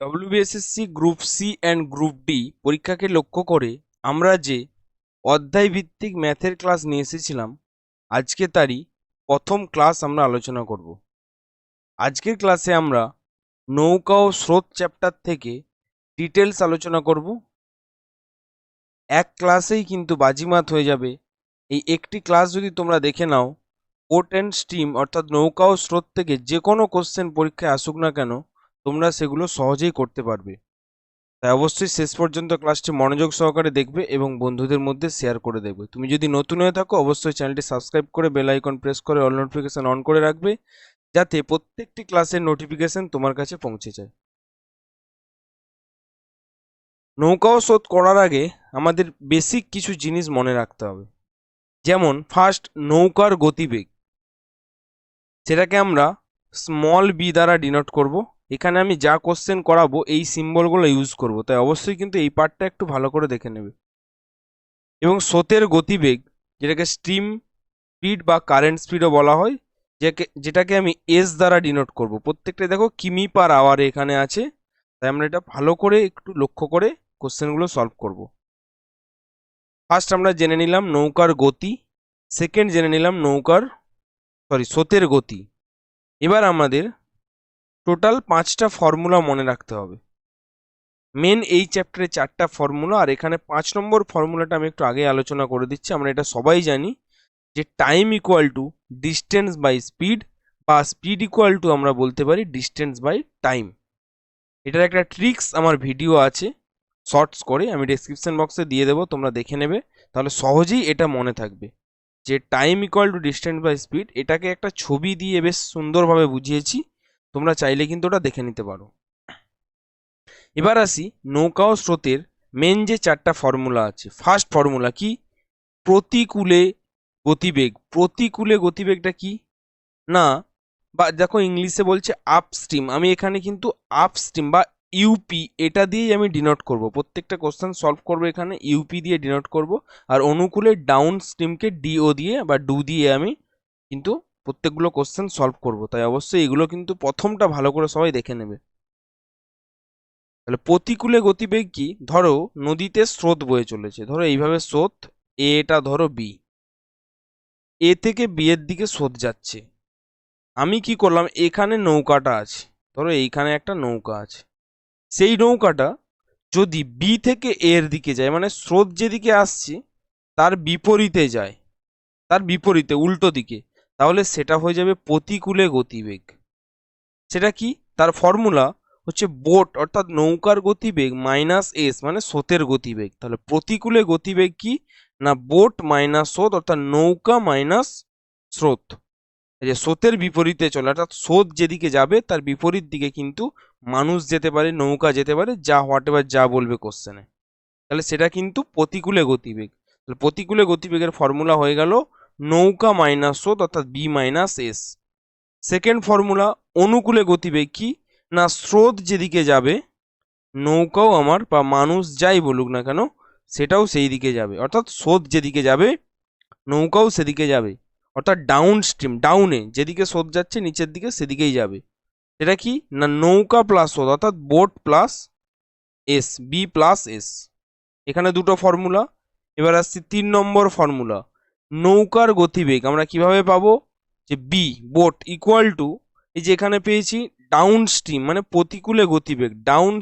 WBSSC group C and group D পরীক্ষাকে লক্ষ্য করে আমরা যে অধ্যায় ভিত্তিক ম্যাথের ক্লাস নিয়ে এসেছিলাম, আজকে তারই প্রথম ক্লাস আমরা আলোচনা করব। আজকের ক্লাসে আমরা নৌকা ও স্রোত চ্যাপ্টার থেকে ডিটেলস আলোচনা করব। এক ক্লাসেই কিন্তু বাজিমাত হয়ে যাবে। এই একটি ক্লাস যদি তোমরা দেখে নাও, বোট অ্যান্ড স্টিম অর্থাৎ নৌকা ও স্রোত থেকে যে কোনো কোশ্চেন পরীক্ষায় আসুক না কেন, তোমরা সেগুলো সহজেই করতে পারবে। তাই অবশ্যই শেষ পর্যন্ত ক্লাসটি মনোযোগ সহকারে দেখবে এবং বন্ধুদের মধ্যে শেয়ার করে দেখবে। তুমি যদি নতুন হয়ে থাকো, অবশ্যই চ্যানেলটি সাবস্ক্রাইব করে বেল আইকন প্রেস করে অল নোটিফিকেশন অন করে রাখবে, যাতে প্রত্যেকটি ক্লাসের নোটিফিকেশন তোমার কাছে পৌঁছে যায়। নৌকা ও স্রোত করার আগে আমাদের বেসিক কিছু জিনিস মনে রাখতে হবে। যেমন ফার্স্ট, নৌকার গতিবেগ, সেটাকে আমরা স্মল বি দ্বারা ডিনোট করব। এখানে আমি যা কোশ্চেন করাবো এই সিম্বলগুলো ইউজ করব, তাই অবশ্যই কিন্তু এই পার্টটা একটু ভালো করে দেখে নেবে। এবং স্রোতের গতিবেগ, যেটাকে স্ট্রিম স্পিড বা কারেন্ট স্পিডও বলা হয়, যেটাকে আমি এস দ্বারা ডিনোট করব। প্রত্যেকটা দেখো কিমি পার আওয়ারে এখানে আছে, তাই আমরা এটা ভালো করে একটু লক্ষ্য করে কোশ্চেনগুলো সলভ করব। ফার্স্ট আমরা জেনে নিলাম নৌকার গতি, সেকেন্ড জেনে নিলাম স্রোতের গতি। এবার আমাদের টোটাল 5টা ফর্মুলা মনে রাখতে হবে। মেন এই চ্যাপ্টারে 4টা ফর্মুলা, আর এখানে 5 নম্বর ফর্মুলাটা আমি একটু আগে আলোচনা করে দিচ্ছি। আমরা এটা সবাই জানি যে time equal to distance by speed, বা স্পিড ইকুয়াল টু আমরা বলতে পারি ডিস্টেন্স বাই টাইম। এটার একটা ট্রিক্স আমার ভিডিও আছে শর্টস করে, আমি ডেসক্রিপশন বক্সে দিয়ে দেবো, তোমরা দেখে নেবে, তাহলে সহজেই এটা মনে থাকবে যে time equal to distance by speed. এটাকে একটা ছবি দিয়ে বেশ সুন্দরভাবে বুঝিয়েছি, তোমরা চাইলে কিন্তু ওটা দেখে নিতে পারো। এবার আসি নৌকা ও স্রোতের মেন যে 4টা ফর্মুলা আছে। ফার্স্ট ফর্মুলা কি? প্রতিকূলে গতিবেগ। প্রতিকূলে গতিবেগটা কি না, বা দেখো ইংলিশে বলছে আপস্ট্রিম, আমি এখানে কিন্তু আপস্ট্রিম বা ইউপি এটা দিয়েই আমি ডিনোট করব। প্রত্যেকটা কোশ্চেন সলভ করব এখানে ইউপি দিয়ে ডিনোট করব, আর অনুকূলে ডাউন স্ট্রিমকে ডিও দিয়ে বা ডু দিয়ে আমি কিন্তু প্রত্যেকগুলো কোশ্চেন সলভ করব। তাই অবশ্যই এগুলো কিন্তু প্রথমটা ভালো করে সবাই দেখে নেবে। তাহলে প্রতিকূলে গতিবেগ কি? ধরো নদীতে স্রোত বয়ে চলেছে, ধরো এইভাবে স্রোত, এটা ধরো বি, এ থেকে বি এর দিকে স্রোত যাচ্ছে। আমি কি করলাম, এখানে নৌকাটা আছে, ধরো এইখানে একটা নৌকা আছে, সেই নৌকাটা যদি বি থেকে এর দিকে যায়, মানে স্রোত যেদিকে আসছে তার বিপরীতে যায়, তার বিপরীতে উল্টো দিকে, তাহলে সেটা হয়ে যাবে প্রতিকূলে গতিবেগ। সেটা কি? তার ফর্মুলা হচ্ছে বোট অর্থাৎ নৌকার গতিবেগ মাইনাস এস মানে স্রোতের গতিবেগ। তাহলে প্রতিকূলে গতিবেগ কি না, বোট মাইনাস স্রোত অর্থাৎ নৌকা মাইনাস স্রোত। এই যে স্রোতের বিপরীতে চলে, অর্থাৎ স্রোত যেদিকে যাবে তার বিপরীত দিকে কিন্তু মানুষ যেতে পারে, নৌকা যেতে পারে, যা হোয়াট এভার যা বলবে কোশ্চেনে, তাহলে সেটা কিন্তু প্রতিকূলে গতিবেগ। তাহলে প্রতিকূলে গতিবেগের ফর্মুলা হয়ে গেল নৌকা মাইনাস স্রোত অর্থাৎ B minus S. Second formula অনুকূলে গতিবেগ কি না, স্রোত যেদিকে যাবে নৌকাও আমার বা মানুষ যাই বলুক না কেন সেটাও সেই দিকে যাবে, অর্থাৎ স্রোত যেদিকে যাবে নৌকাও সেদিকে যাবে, অর্থাৎ ডাউন স্ট্রিম, ডাউনে যেদিকে স্রোত যাচ্ছে নিচের দিকে সেদিকেই যাবে। সেটা কি না, নৌকা প্লাস স্রোত অর্থাৎ boat plus S, B plus S. এখানে দুটো ফর্মুলা। এবার আসছি 3 নম্বর ফর্মুলা, নৌকার গতিবেগ আমরা কিভাবে পাবো, যে বি বোট ইকুয়াল টু, এই যে এখানে পেয়েছি ডাউন স্ট্রিম মানে প্রতিকূলে গতিবেগ, ডাউন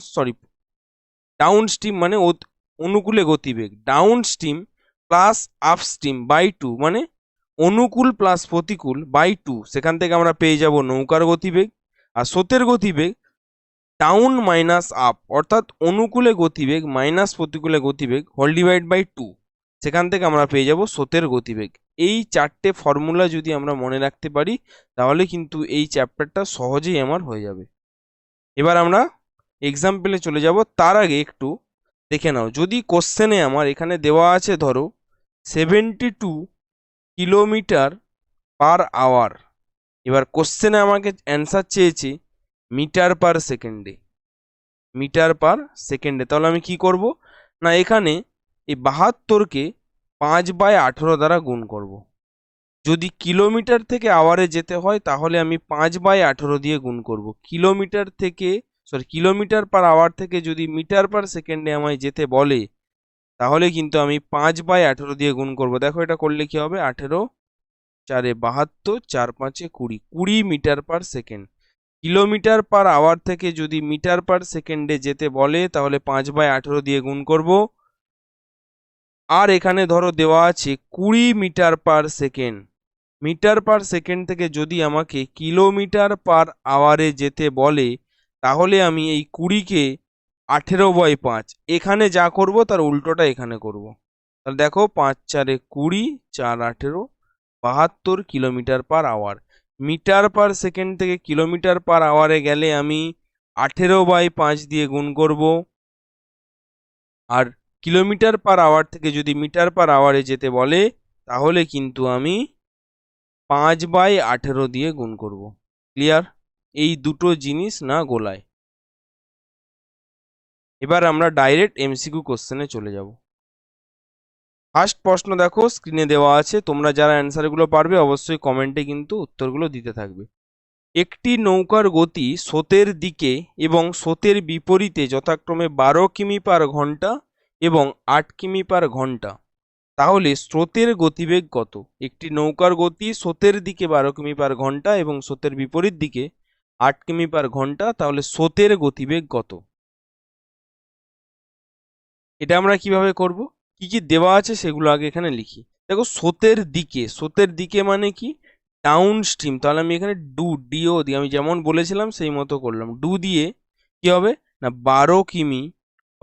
স্ট্রিম মানে অনুকূলে গতিবেগ, downstream plus upstream by 2 মানে অনুকূল প্লাস প্রতিকূল বাই 2, সেখান থেকে আমরা পেয়ে যাব নৌকার গতিবেগ। আর স্রোতের গতিবেগ ডাউন মাইনাস আপ অর্থাৎ অনুকূলে গতিবেগ মাইনাস প্রতিকূলে গতিবেগ হোল ডিভাইড বাই 2, সেখান থেকে আমরা পেয়ে যাব স্রোতের গতিবেগ। এই 4টে ফর্মুলা যদি আমরা মনে রাখতে পারি তাহলে কিন্তু এই চ্যাপ্টারটা সহজেই আমার হয়ে যাবে। এবার আমরা এক্সাম্পলে চলে যাব, তার আগে একটু দেখে নাও, যদি কোশ্চেনে আমার এখানে দেওয়া আছে ধরো 72 কিলোমিটার পার আওয়ার, এবার কোশ্চেনে আমাকে অ্যান্সার চেয়েছে মিটার পার সেকেন্ডে, মিটার পার সেকেন্ডে, তাহলে আমি কি করব না, এখানে এই 72কে 5/18 দ্বারা গুণ করব। যদি কিলোমিটার থেকে আওয়ারে যেতে হয় তাহলে আমি 5/18 দিয়ে গুণ করব। কিলোমিটার থেকে কিলোমিটার পার আওয়ার থেকে যদি মিটার পার সেকেন্ডে আমায় যেতে বলে, তাহলে কিন্তু আমি 5/18 দিয়ে গুণ করব। দেখো এটা করলে কি হবে, 18 4 72, 4 5 20, 20 metre per second. Kilometre per hour থেকে যদি মিটার পার সেকেন্ডে যেতে বলে, তাহলে 5/18 দিয়ে গুণ করব। আর এখানে ধরো দেওয়া আছে 20 metre per second. Metre per second থেকে যদি আমাকে কিলোমিটার পার আওয়ারে যেতে বলে, তাহলে আমি এই 20কে 18/5 এখানে যা করব তার উল্টোটা এখানে করব। তাহলে দেখো 5 4 20, 4 18, 72 kilometre per hour. Metre per second থেকে কিলোমিটার পার আওয়ারে গেলে আমি 18/5 দিয়ে গুণ করব। আর কিলোমিটার পার আওয়ার থেকে যদি মিটার পার আওয়ারে যেতে বলে, তাহলে কিন্তু আমি 5/18 দিয়ে গুণ করব। ক্লিয়ার? এই দুটো জিনিস না গোলায়। এবার আমরা ডাইরেক্ট এমসিকিউ কোশ্চেনে চলে যাব। ফার্স্ট প্রশ্ন দেখো স্ক্রিনে দেওয়া আছে, তোমরা যারা অ্যান্সারগুলো পারবে অবশ্যই কমেন্টে কিন্তু উত্তরগুলো দিতে থাকবে। একটি নৌকার গতি স্রোতের দিকে এবং স্রোতের বিপরীতে যথাক্রমে 12 কিমি পার ঘন্টা এবং 8 কিমি পার ঘন্টা, তাহলে স্রোতের গতিবেগ কত? একটি নৌকার গতি স্রোতের দিকে 12 কিমি পার ঘন্টা এবং স্রোতের বিপরীত দিকে 8 কিমি পার ঘন্টা, তাহলে স্রোতের গতিবেগ কত? এটা আমরা কিভাবে করব? কি কি দেওয়া আছে সেগুলো আগে এখানে লিখি। দেখো স্রোতের দিকে, স্রোতের দিকে মানে কি, ডাউন স্ট্রিম। তাহলে আমি এখানে ডিও দিয়ে, আমি যেমন বলেছিলাম সেই মতো করলাম, দিয়ে কি হবে না 12 কিমি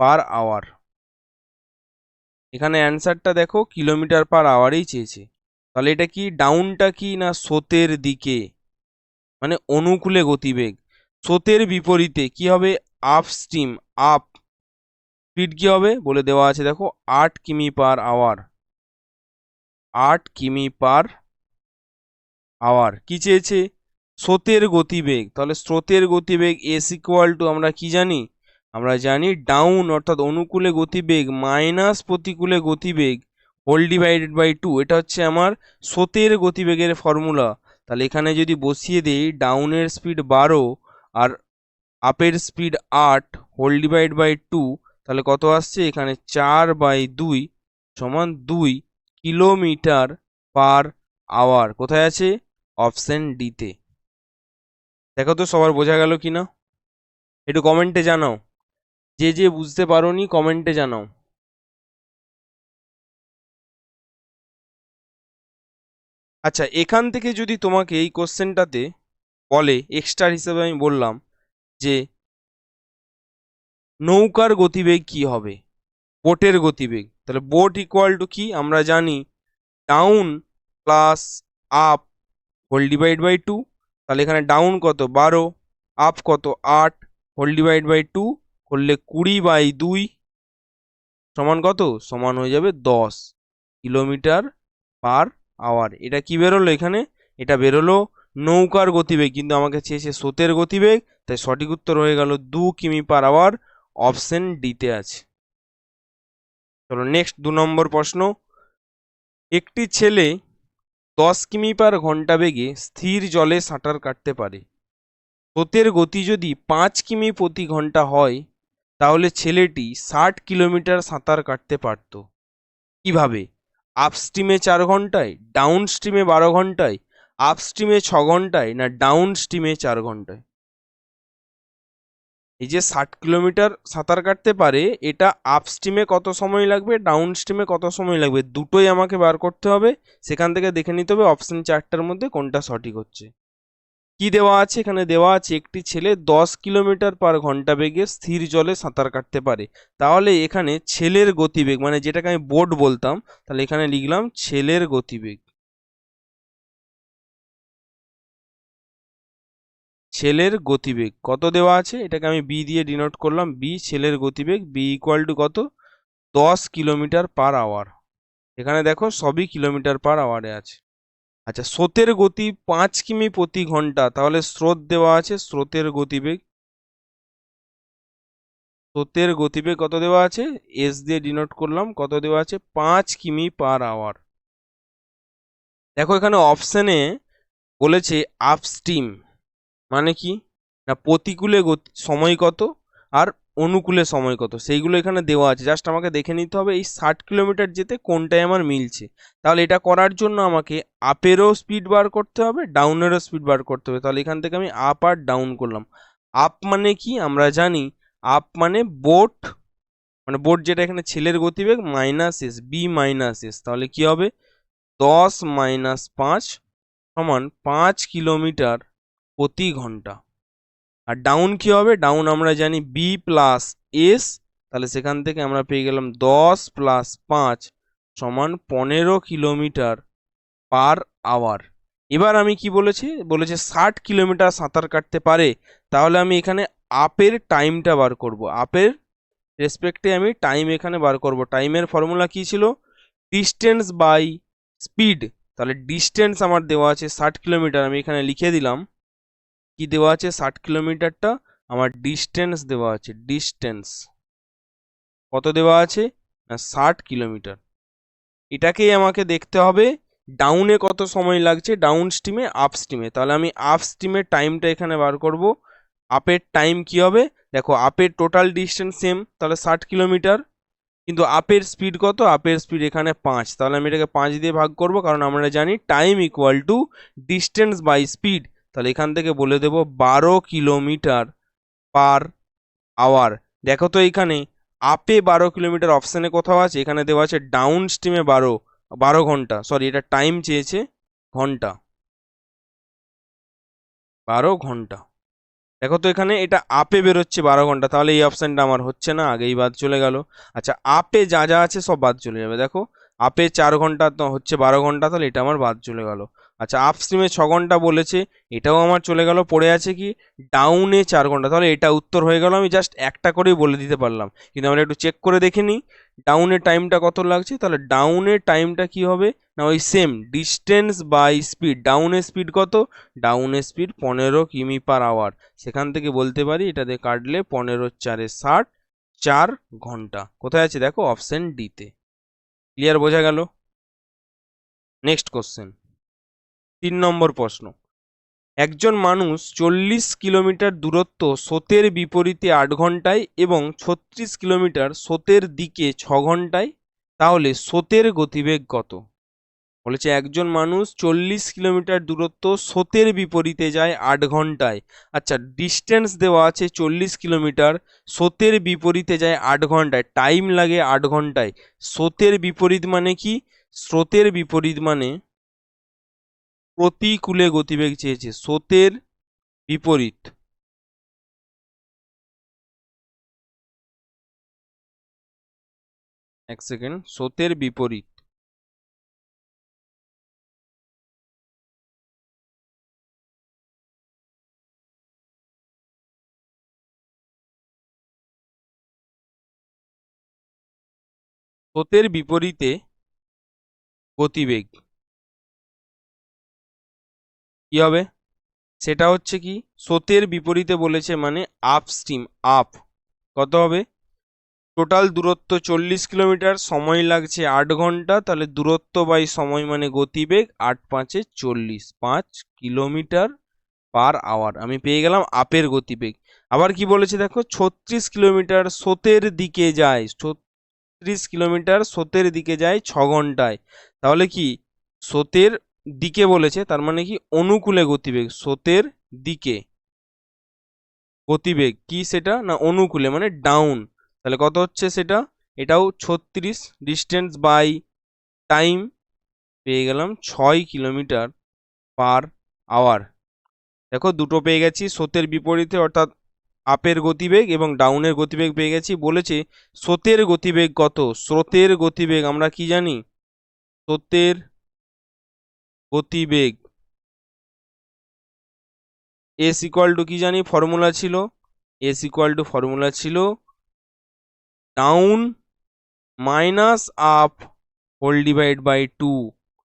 পার আওয়ার। এখানে অ্যান্সারটা দেখো কিলোমিটার পার আওয়ারেই চেয়েছে। তাহলে এটা কি, ডাউনটা কি না স্রোতের দিকে, মানে অনুকূলে গতিবেগ। স্রোতের বিপরীতে কি হবে, আপ স্ট্রিম, আপ। স্পিড কি হবে বলে দেওয়া আছে, দেখো 8 কিমি পার আওয়ার। 8 কিমি পার আওয়ার কি চেয়েছে, স্রোতের গতিবেগ। তাহলে স্রোতের গতিবেগ এস ইকুয়াল টু আমরা কি জানি, আমরা জানি ডাউন অর্থাৎ অনুকূলে গতিবেগ মাইনাস প্রতিকূলে গতিবেগ হোল ডিভাইডেড বাই 2। এটা হচ্ছে আমার স্রোতের গতিবেগের ফর্মুলা। তাহলে এখানে যদি বসিয়ে দিই, ডাউনের স্পিড 12 আর আপের স্পিড 8 হোল ডিভাইড বাই 2, তাহলে কত আসছে এখানে 4/2 সমান 2 কিলোমিটার পার আওয়ার। কোথায় আছে, অপশন ডিতে। দেখো তো সবার বোঝা গেল কিনা, একটু কমেন্টে জানাও। যে যে বুঝতে পারোনি কমেন্টে জানাও। আচ্ছা, এখান থেকে যদি তোমাকে এই কোশ্চেনটাতে বলে, এক্সট্রা হিসেবে আমি বললাম যে নৌকার গতিবেগ কি হবে, বোটের গতিবেগ, তাহলে বোট ইকুয়াল টু কি আমরা জানি, down plus up whole divide by 2। তাহলে এখানে ডাউন কত 12, আপ কত 8, হোল ডিভাইড বাই 2 করলে 20/2 সমান কত, সমান হয়ে যাবে 10 কিলোমিটার পার আওয়ার। এটা কি বেরোলো এখানে, এটা বেরোলো নৌকার গতিবেগ, কিন্তু আমাকে চেয়েছে স্রোতের গতিবেগ, তাই সঠিক উত্তর হয়ে গেল 2 কিমি পার আওয়ার, অপশন ডিতে আছে। চলো নেক্সট 2 নম্বর প্রশ্ন। একটি ছেলে 10 কিমি পার ঘন্টা বেগে স্থির জলে সাঁতার কাটতে পারে। স্রোতের গতি যদি 5 কিমি প্রতি ঘন্টা হয়, তাহলে ছেলেটি 60 কিলোমিটার সাঁতার কাটতে পারত। কিভাবে? আপ স্ট্রিমে 4 ঘন্টায়, ডাউন স্ট্রিমে 12 ঘন্টায়, আপ স্ট্রিমে 6 ঘন্টায়, না ডাউন স্ট্রিমে 4 ঘন্টায়? এই যে 60 কিলোমিটার সাঁতার কাটতে পারে, এটা আপ স্ট্রিমে কত সময় লাগবে, ডাউন স্ট্রিমে কত সময় লাগবে, দুটোই আমাকে বার করতে হবে। সেখান থেকে দেখে নিতে হবে অপশন 4টার মধ্যে কোনটা সঠিক হচ্ছে। কি দেওয়া আছে, এখানে দেওয়া আছে একটি ছেলে 10 কিলোমিটার পার ঘন্টা বেগে স্থির জলে সাঁতার কাটতে পারে। তাহলে এখানে ছেলের গতিবেগ, মানে যেটাকে আমি বোট বলতাম, তাহলে এখানে লিখলাম ছেলের গতিবেগ। ছেলের গতিবেগ কত দেওয়া আছে, এটাকে আমি বি দিয়ে ডিনোট করলাম, বি ছেলের গতিবেগ, বি ইকুয়াল টু কত, 10 কিলোমিটার পার আওয়ার। এখানে দেখো সবই কিলোমিটার পার আওয়ারে আছে। আচ্ছা, স্রোতের গতি 5 কিমি প্রতি ঘন্টা, তাহলে স্রোত দেওয়া আছে, স্রোতের গতিবেগ, স্রোতের গতিবেগ কত দেওয়া আছে, এস দিয়ে ডিনোট করলাম, কত দেওয়া আছে 5 কিমি পার আওয়ার। দেখো এখানে অপশনে বলেছে আপস্ট্রিম, মানে কি, না প্রতিকূলে সময় কত আর অনুকূলে সময় কত সেইগুলো এখানে দেওয়া আছে, জাস্ট আমাকে দেখে নিতে হবে এই 60 কিলোমিটার যেতে কোনটায় আমার মিলছে। তাহলে এটা করার জন্য আমাকে আপেরও স্পিড বার করতে হবে, ডাউনেরও স্পিড বার করতে হবে। তাহলে এখান থেকে আমি আপ আর ডাউন করলাম। আপ মানে কি আমরা জানি, আপ মানে বোট, মানে বোট যেটা এখানে ছেলের গতিবেগ minus S, B minus S, তাহলে কি হবে 10 - 5 সমান 5 কিলোমিটার প্রতি ঘন্টা। আর ডাউন কি হবে, ডাউন আমরা জানি বি প্লাস এস, তাহলে সেখান থেকে আমরা পেয়ে গেলাম 10 + 5 সমান 15 কিলোমিটার পার আওয়ার। এবার আমি কি বলেছি, বলেছে 60 কিলোমিটার সাঁতার কাটতে পারে। তাহলে আমি এখানে আপের টাইমটা বার করব, আপের রেসপেক্টে আমি টাইম এখানে বার করব। টাইমের ফর্মুলা কি ছিল, ডিস্টেন্স বাই স্পিড। তাহলে ডিস্টেন্স আমার দেওয়া আছে 60 কিলোমিটার, আমি এখানে লিখে দিলাম কি দেওয়া আছে 60 কিলোমিটারটা আমার ডিস্টেন্স দেওয়া আছে। ডিস্টেন্স কত দেওয়া আছে না 60 কিলোমিটার। এটাকেই আমাকে দেখতে হবে ডাউনে কত সময় লাগছে, ডাউন স্ট্রিমে আপ স্ট্রিমে। তাহলে আমি আপ স্ট্রিমের টাইমটা এখানে বার করব। আপের টাইম কি হবে, দেখো আপের টোটাল ডিস্টেন্স সেম, তাহলে 60 কিলোমিটার, কিন্তু আপের স্পিড কত, আপের স্পিড এখানে 5, তাহলে আমি এটাকে 5 দিয়ে ভাগ করব, কারণ আমরা জানি time equal to distance by speed. তাহলে এখান থেকে বলে দেব 12 কিলোমিটার পার আওয়ার। দেখো তো এখানে আপে 12 কিলোমিটার অপশানে কোথাও আছে, এখানে দেওয়া আছে ডাউন স্ট্রিমে 12 ঘন্টা, সরি এটা টাইম চেয়েছে ঘন্টা, 12 ঘন্টা। দেখো তো এখানে এটা আপে বেরোচ্ছে 12 ঘন্টা, তাহলে এই অপশানটা আমার হচ্ছে না, আগেই বাদ চলে গেল। আচ্ছা আপে যা যা আছে সব বাদ চলে যাবে, দেখো আপে 4 ঘন্টা তো হচ্ছে 12 ঘন্টা, তাহলে এটা আমার বাদ চলে গেল। আচ্ছা আপ স্ট্রিমে 6 ঘন্টা বলেছে, এটাও আমার চলে গেল। পড়ে আছে কি ডাউনে 4 ঘন্টা, তাহলে এটা উত্তর হয়ে গেল। আমি জাস্ট একটা করেই বলে দিতে পারলাম, কিন্তু আমরা একটু চেক করে দেখে নিই ডাউনের টাইমটা কত লাগছে। তাহলে ডাউনের টাইমটা কি হবে না ওই সেম ডিস্টেন্স বাই স্পিড। ডাউনের স্পিড কত, ডাউনের স্পিড 15 কিমি/আওয়ার। সেখান থেকে বলতে পারি এটা দিয়ে কাটলে 15×4 = 60, 4 ঘন্টা। কোথায় আছে দেখো অপশন ডিতে। ক্লিয়ার, বোঝা গেল। নেক্সট কোশ্চেন, 3 নম্বর প্রশ্ন। একজন মানুষ 40 কিলোমিটার দূরত্ব স্রোতের বিপরীতে 8 ঘন্টায় এবং 36 কিলোমিটার স্রোতের দিকে 6 ঘন্টায়, তাহলে স্রোতের গতিবেগ কত? বলেছে একজন মানুষ 40 কিলোমিটার দূরত্ব স্রোতের বিপরীতে যায় 8 ঘন্টায়। আচ্ছা ডিস্টেন্স দেওয়া আছে 40 কিলোমিটার, স্রোতের বিপরীতে যায় 8 ঘন্টায়, টাইম লাগে 8 ঘন্টায়। স্রোতের বিপরীত মানে কি, স্রোতের বিপরীত মানে প্রতিকূলে গতিবেগ চেয়েছে, স্রোতের বিপরীত। এক সেকেন্ড, স্রোতের বিপরীত। স্রোতের বিপরীতে গতিবেগ কি হবে, সেটা হচ্ছে কি স্রোতের বিপরীতে বলেছে মানে আপ স্ট্রিম, আপ কত হবে, টোটাল দূরত্ব 40 কিলোমিটার, সময় লাগছে 8 ঘন্টা, তাহলে দূরত্ব বাই সময় মানে গতিবেগ, 8×5 = 40, 5 কিলোমিটার/আওয়ার। আমি পেয়ে গেলাম আপের গতিবেগ। আবার কি বলেছে দেখো 36 কিলোমিটার স্রোতের দিকে যায়, 36 কিলোমিটার স্রোতের দিকে যায় 6 ঘন্টায়। তাহলে কি স্রোতের দিকে বলেছে, তার মানে কি অনুকূলে গতিবেগ, স্রোতের দিকে গতিবেগ কি সেটা না অনুকূলে মানে ডাউন। তাহলে কত হচ্ছে সেটা, এটাও 36, ডিস্টেন্স বাই টাইম পেয়ে গেলাম 6 কিলোমিটার/আওয়ার। দেখো দুটো পেয়ে গেছি, স্রোতের বিপরীতে অর্থাৎ আপের গতিবেগ এবং ডাউনের গতিবেগ পেয়ে গেছি। বলেছে স্রোতের গতিবেগ কত, স্রোতের গতিবেগ আমরা কি জানি, স্রোতের গতিবেগ এস ইকুয়াল টু কি জানি ফর্মুলা ছিল, এস ইকুয়াল টু ফর্মুলা ছিল down minus up whole divide by 2।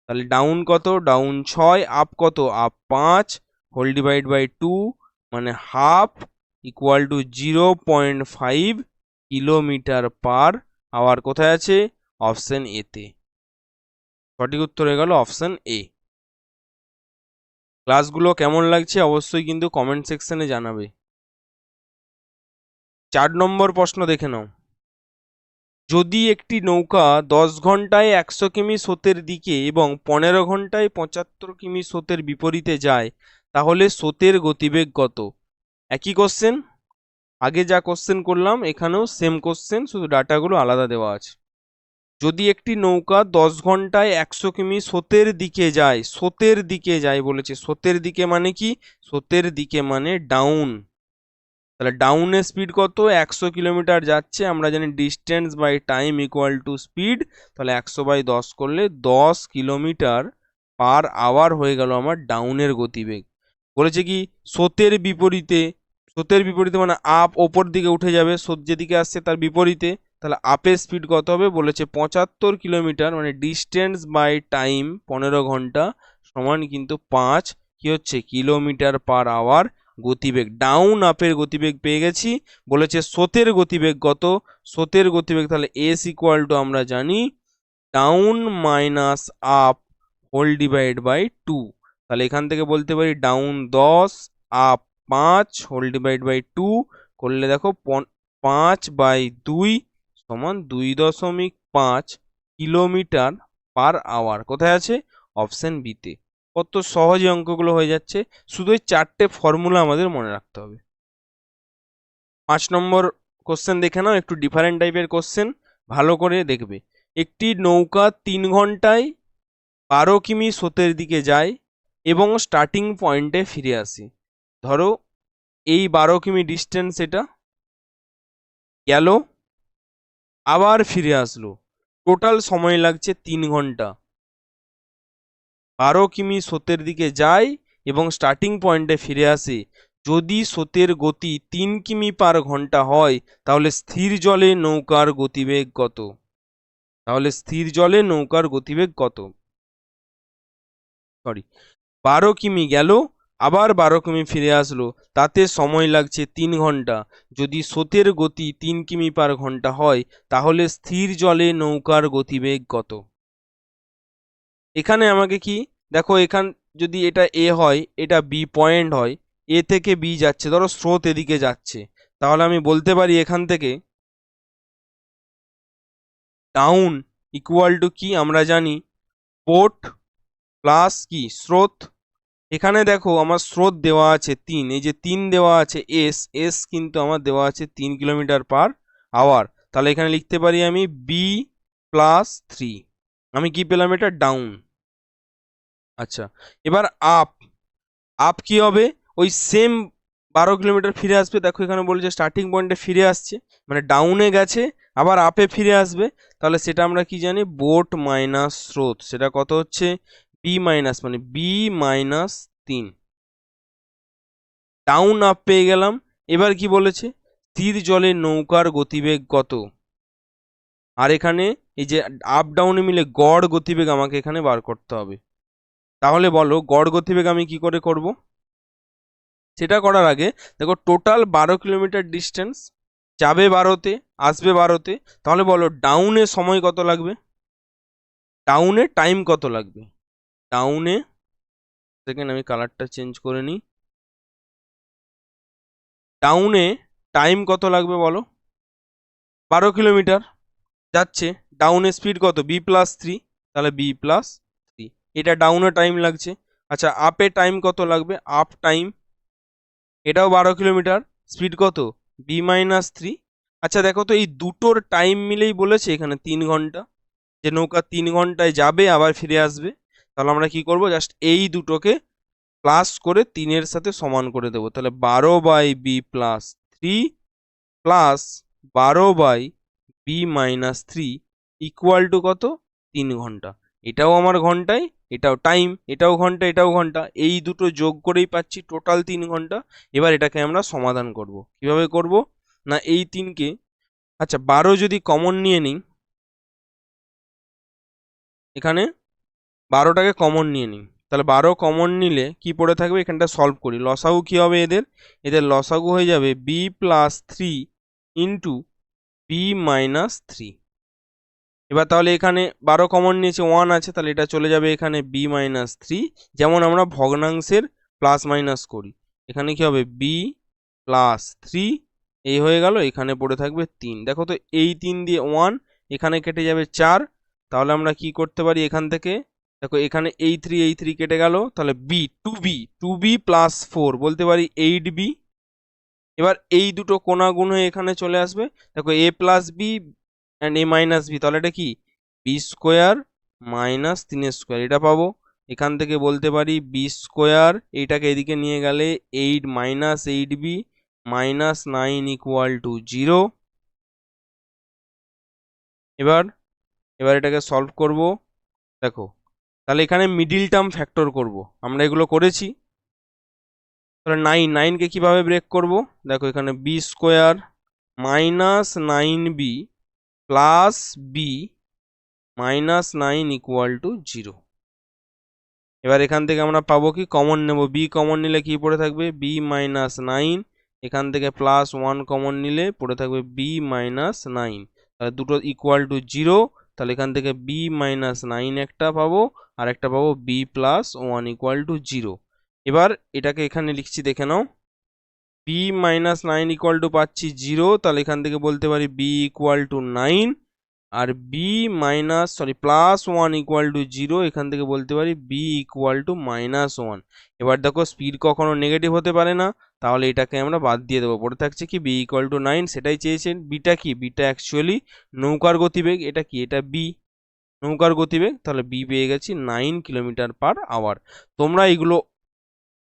তাহলে ডাউন কত, ডাউন 6, আপ কত, আপ 5 হোল ডিভাইড বাই 2 মানে হাফ ইকুয়াল টু 0.5 কিলোমিটার/আওয়ার। কোথায় আছে অপশন এতে। সঠিক উত্তর হয়ে গেল অপশন এ। ক্লাসগুলো কেমন লাগছে অবশ্যই কিন্তু কমেন্ট সেকশনে জানাবে। 4 নম্বর প্রশ্ন দেখে নাও। যদি একটি নৌকা 10 ঘন্টায় 100 কিমি স্রোতের দিকে এবং 15 ঘন্টায় 75 কিমি স্রোতের বিপরীতে যায়, তাহলে স্রোতের গতিবেগ কত? একই কোশ্চেন, আগে যা কোশ্চেন করলাম এখানেও সেম কোশ্চেন, শুধু ডাটাগুলো আলাদা দেওয়া আছে। যদি একটি নৌকা 10 ঘন্টায় 100 কিমি স্রোতের দিকে যায়, স্রোতের দিকে যায় বলেছে, স্রোতের দিকে মানে কি? স্রোতের দিকে মানে ডাউন। তাহলে ডাউনের স্পিড কত? 100 কিলোমিটার যাচ্ছে, আমরা জানি distance by time equal to speed. তাহলে 100/10 করলে 10 কিলোমিটার পার আওয়ার হয়ে গেল আমার ডাউনের গতিবেগ। বলেছে কি স্রোতের বিপরীতে, স্রোতের বিপরীতে মানে আপ, ওপর দিকে উঠে যাবে, স্রোত যেদিকে আসছে তার বিপরীতে। তাহলে আপের স্পিড কত হবে? বলেছে 75 কিলোমিটার, মানে ডিস্টেন্স বাই টাইম 15 ঘন্টা সমান কিন্তু 5 কি হচ্ছে কিলোমিটার পার আওয়ার গতিবেগ। ডাউন আপের গতিবেগ পেয়ে গেছি। বলেছে স্রোতের গতিবেগ কত? স্রোতের গতিবেগ তাহলে এস ইকুয়াল টু আমরা জানি down minus up whole divide by 2। তাহলে এখান থেকে বলতে পারি down 10 up 5 whole divide by 2 করলে দেখো 5/2 সমান 2.5 কিলোমিটার পার আওয়ার। কোথায় আছে? অপশন বিতে। কত সহজে অঙ্কগুলো হয়ে যাচ্ছে, শুধু এই 4টে ফর্মুলা আমাদের মনে রাখতে হবে। 5 নম্বর কোশ্চেন দেখে নাও, একটু ডিফারেন্ট টাইপের কোশ্চেন, ভালো করে দেখবে। একটি নৌকা 3 ঘন্টায় 12 কিমি স্রোতের দিকে যায় এবং স্টার্টিং পয়েন্টে ফিরে আসে। ধরো এই 12 কিমি ডিস্টেন্স, এটা গেল আবার ফিরে আসলো, টোটাল সময় লাগছে 3 ঘন্টা। 12 কিমি স্রোতের দিকে যায় এবং স্টার্টিং পয়েন্টে ফিরে আসে। যদি স্রোতের গতি 3 কিমি পার ঘন্টা হয়, তাহলে স্থির জলে নৌকার গতিবেগ কত? তাহলে স্থির জলে নৌকার গতিবেগ কত? সরি, 12 কিমি গেল, আবার 12 কিমি ফিরে আসলো, তাতে সময় লাগছে 3 ঘন্টা। যদি স্রোতের গতি 3 কিমি পার ঘন্টা হয়, তাহলে স্থির জলে নৌকার গতিবেগ কত? এখানে আমাকে কি দেখো, এখান যদি এটা এ হয়, এটা বি পয়েন্ট হয়, এ থেকে বি যাচ্ছে, ধরো স্রোত এদিকে যাচ্ছে, তাহলে আমি বলতে পারি এখান থেকে ডাউন ইকুয়াল টু কি? আমরা জানি বোট প্লাস কি স্রোত। এখানে দেখো আমার স্রোত দেওয়া আছে 3, এই যে 3 দেওয়া আছে, এস এস কিন্তু আমার দেওয়া আছে 3 কিলোমিটার পার আওয়ার। তাহলে এখানে লিখতে পারি আমি বি প্লাস 3। আমি কি পেলাম? এটা ডাউন। আচ্ছা, এবার আপ, আপ কি হবে? ওই সেম 12 কিলোমিটার ফিরে আসবে। দেখো এখানে বলছে স্টার্টিং পয়েন্টে ফিরে আসছে, মানে ডাউনে গেছে আবার আপে ফিরে আসবে। তাহলে সেটা আমরা কি জানি? বোট মাইনাস স্রোত। সেটা কত হচ্ছে? বি মাইনাস, মানে বি মাইনাস 3। ডাউন আপ পেয়ে গেলাম। এবার কি বলেছে? স্থির জলে নৌকার গতিবেগ কত? আর এখানে এই যে আপ ডাউনে মিলে গড় গতিবেগ আমাকে এখানে বার করতে হবে। তাহলে বলো গড় গতিবেগ আমি কি করে করব? সেটা করার আগে দেখো টোটাল 12 কিলোমিটার ডিস্টেন্স, যাবে 12তে, আসবে 12তে। তাহলে বলো ডাউনে সময় কত লাগবে? ডাউনে টাইম কত লাগবে? ডাউনে, সেকেন্ড আমি কালারটা চেঞ্জ করে নিই। ডাউনে টাইম কত লাগবে বলো? 12 কিলোমিটার যাচ্ছে, ডাউনে স্পিড কত? বি প্লাস 3, তাহলে বি প্লাস 3, এটা ডাউনে টাইম লাগছে। আচ্ছা আপে টাইম কত লাগবে? আপ টাইম, এটাও 12 কিলোমিটার, স্পিড কত? B minus 3। আচ্ছা দেখো তো এই দুটোর টাইম মিলেই বলেছে এখানে 3 ঘন্টা, যে নৌকা 3 ঘন্টায় যাবে আবার ফিরে আসবে। তাহলে আমরা কি করব? জাস্ট এই দুটোকে প্লাস করে 3-এর সাথে সমান করে দেবো। তাহলে 12/b plus 3 plus 12/b minus 3 equal to কত? 3 ঘন্টা। এটাও আমার ঘন্টায়, এটাও টাইম, এটাও ঘন্টা, এটাও ঘন্টা, এই দুটো যোগ করেই পাচ্ছি টোটাল 3 ঘন্টা। এবার এটাকে আমরা সমাধান করব। কিভাবে করব? না এই 3কে, আচ্ছা 12 যদি কমন নিয়ে নিই, এখানে 12টাকে কমন নিয়ে নিই, তাহলে 12 কমন নিলে কি পড়ে থাকবে? এখানটা সলভ করি, লসাগু কি হবে এদের? এদের লসাগু হয়ে যাবে B plus 3 into B minus 3। এবার তাহলে এখানে 12 কমন নিয়েছে, 1 আছে, তাহলে এটা চলে যাবে এখানে বি মাইনাস 3। যেমন আমরা ভগ্নাংশের প্লাস মাইনাস করি, এখানে কি হবে? বি প্লাস 3, এই হয়ে গেল, এখানে পড়ে থাকবে 3। দেখো তো এই 3 দিয়ে 1, এখানে কেটে যাবে 4। তাহলে আমরা কি করতে পারি এখান থেকে, দেখো এখানে এই 3 কেটে গেল, তাহলে বি 2b প্লাস 4 বলতে পারি 8b। এবার এই দুটো কোণাগুণ হয়ে এখানে চলে আসবে, দেখো a plus B and a minus B, তাহলে এটা কি বি স্কোয়ার মাইনাস 3 স্কোয়ার, এটা পাবো। এখান থেকে বলতে পারি বি স্কোয়ার, এইটাকে এদিকে নিয়ে গেলে 8 minus 8b minus 9 equal to 0। এবার এবার এটাকে সলভ করব। দেখো তাহলে এখানে মিডিল টার্ম ফ্যাক্টর করব, আমরা এগুলো করেছি। তাহলে 9কে কিভাবে ব্রেক করব, দেখো এখানে B square minus 9b plus B minus 9 equal to 0। এবার এখান থেকে আমরা পাবো কি, কমন নেব, বি কমন নিলে কি পড়ে থাকবে বি মাইনাস 9, এখান থেকে প্লাস 1 কমন নিলে পড়ে থাকবে বি মাইনাস 9, তাহলে দুটো ইকুয়াল টু 0। তাহলে এখান থেকে বি মাইনাস 9 একটা পাবো, আর একটা পাবো বি প্লাস 1 ইকুয়াল টু 0। এবার এটাকে এখানে লিখছি, দেখে নাও, বি মাইনাস 9 ইকুয়াল টু পাচ্ছি 0, তাহলে এখান থেকে বলতে পারি বি ইকুয়াল টু 9, আর B minus plus 1 equal to 0, এখান থেকে বলতে পারি বি ইকুয়াল টু মাইনাস 1। এবার দেখো স্পিড কখনো নেগেটিভ হতে পারে না, তাহলে এটাকে আমরা বাদ দিয়ে দেবো, পড়ে থাকছে কি বি ইকুয়াল টু 9, সেটাই চেয়েছেন। বিটা কি, বিটা অ্যাকচুয়ালি নৌকার গতিবেগ, এটা কি, এটা বি নৌকার গতিবেগ, তাহলে বি পেয়ে গেছি 9 কিলোমিটার পার আওয়ার। তোমরা এগুলো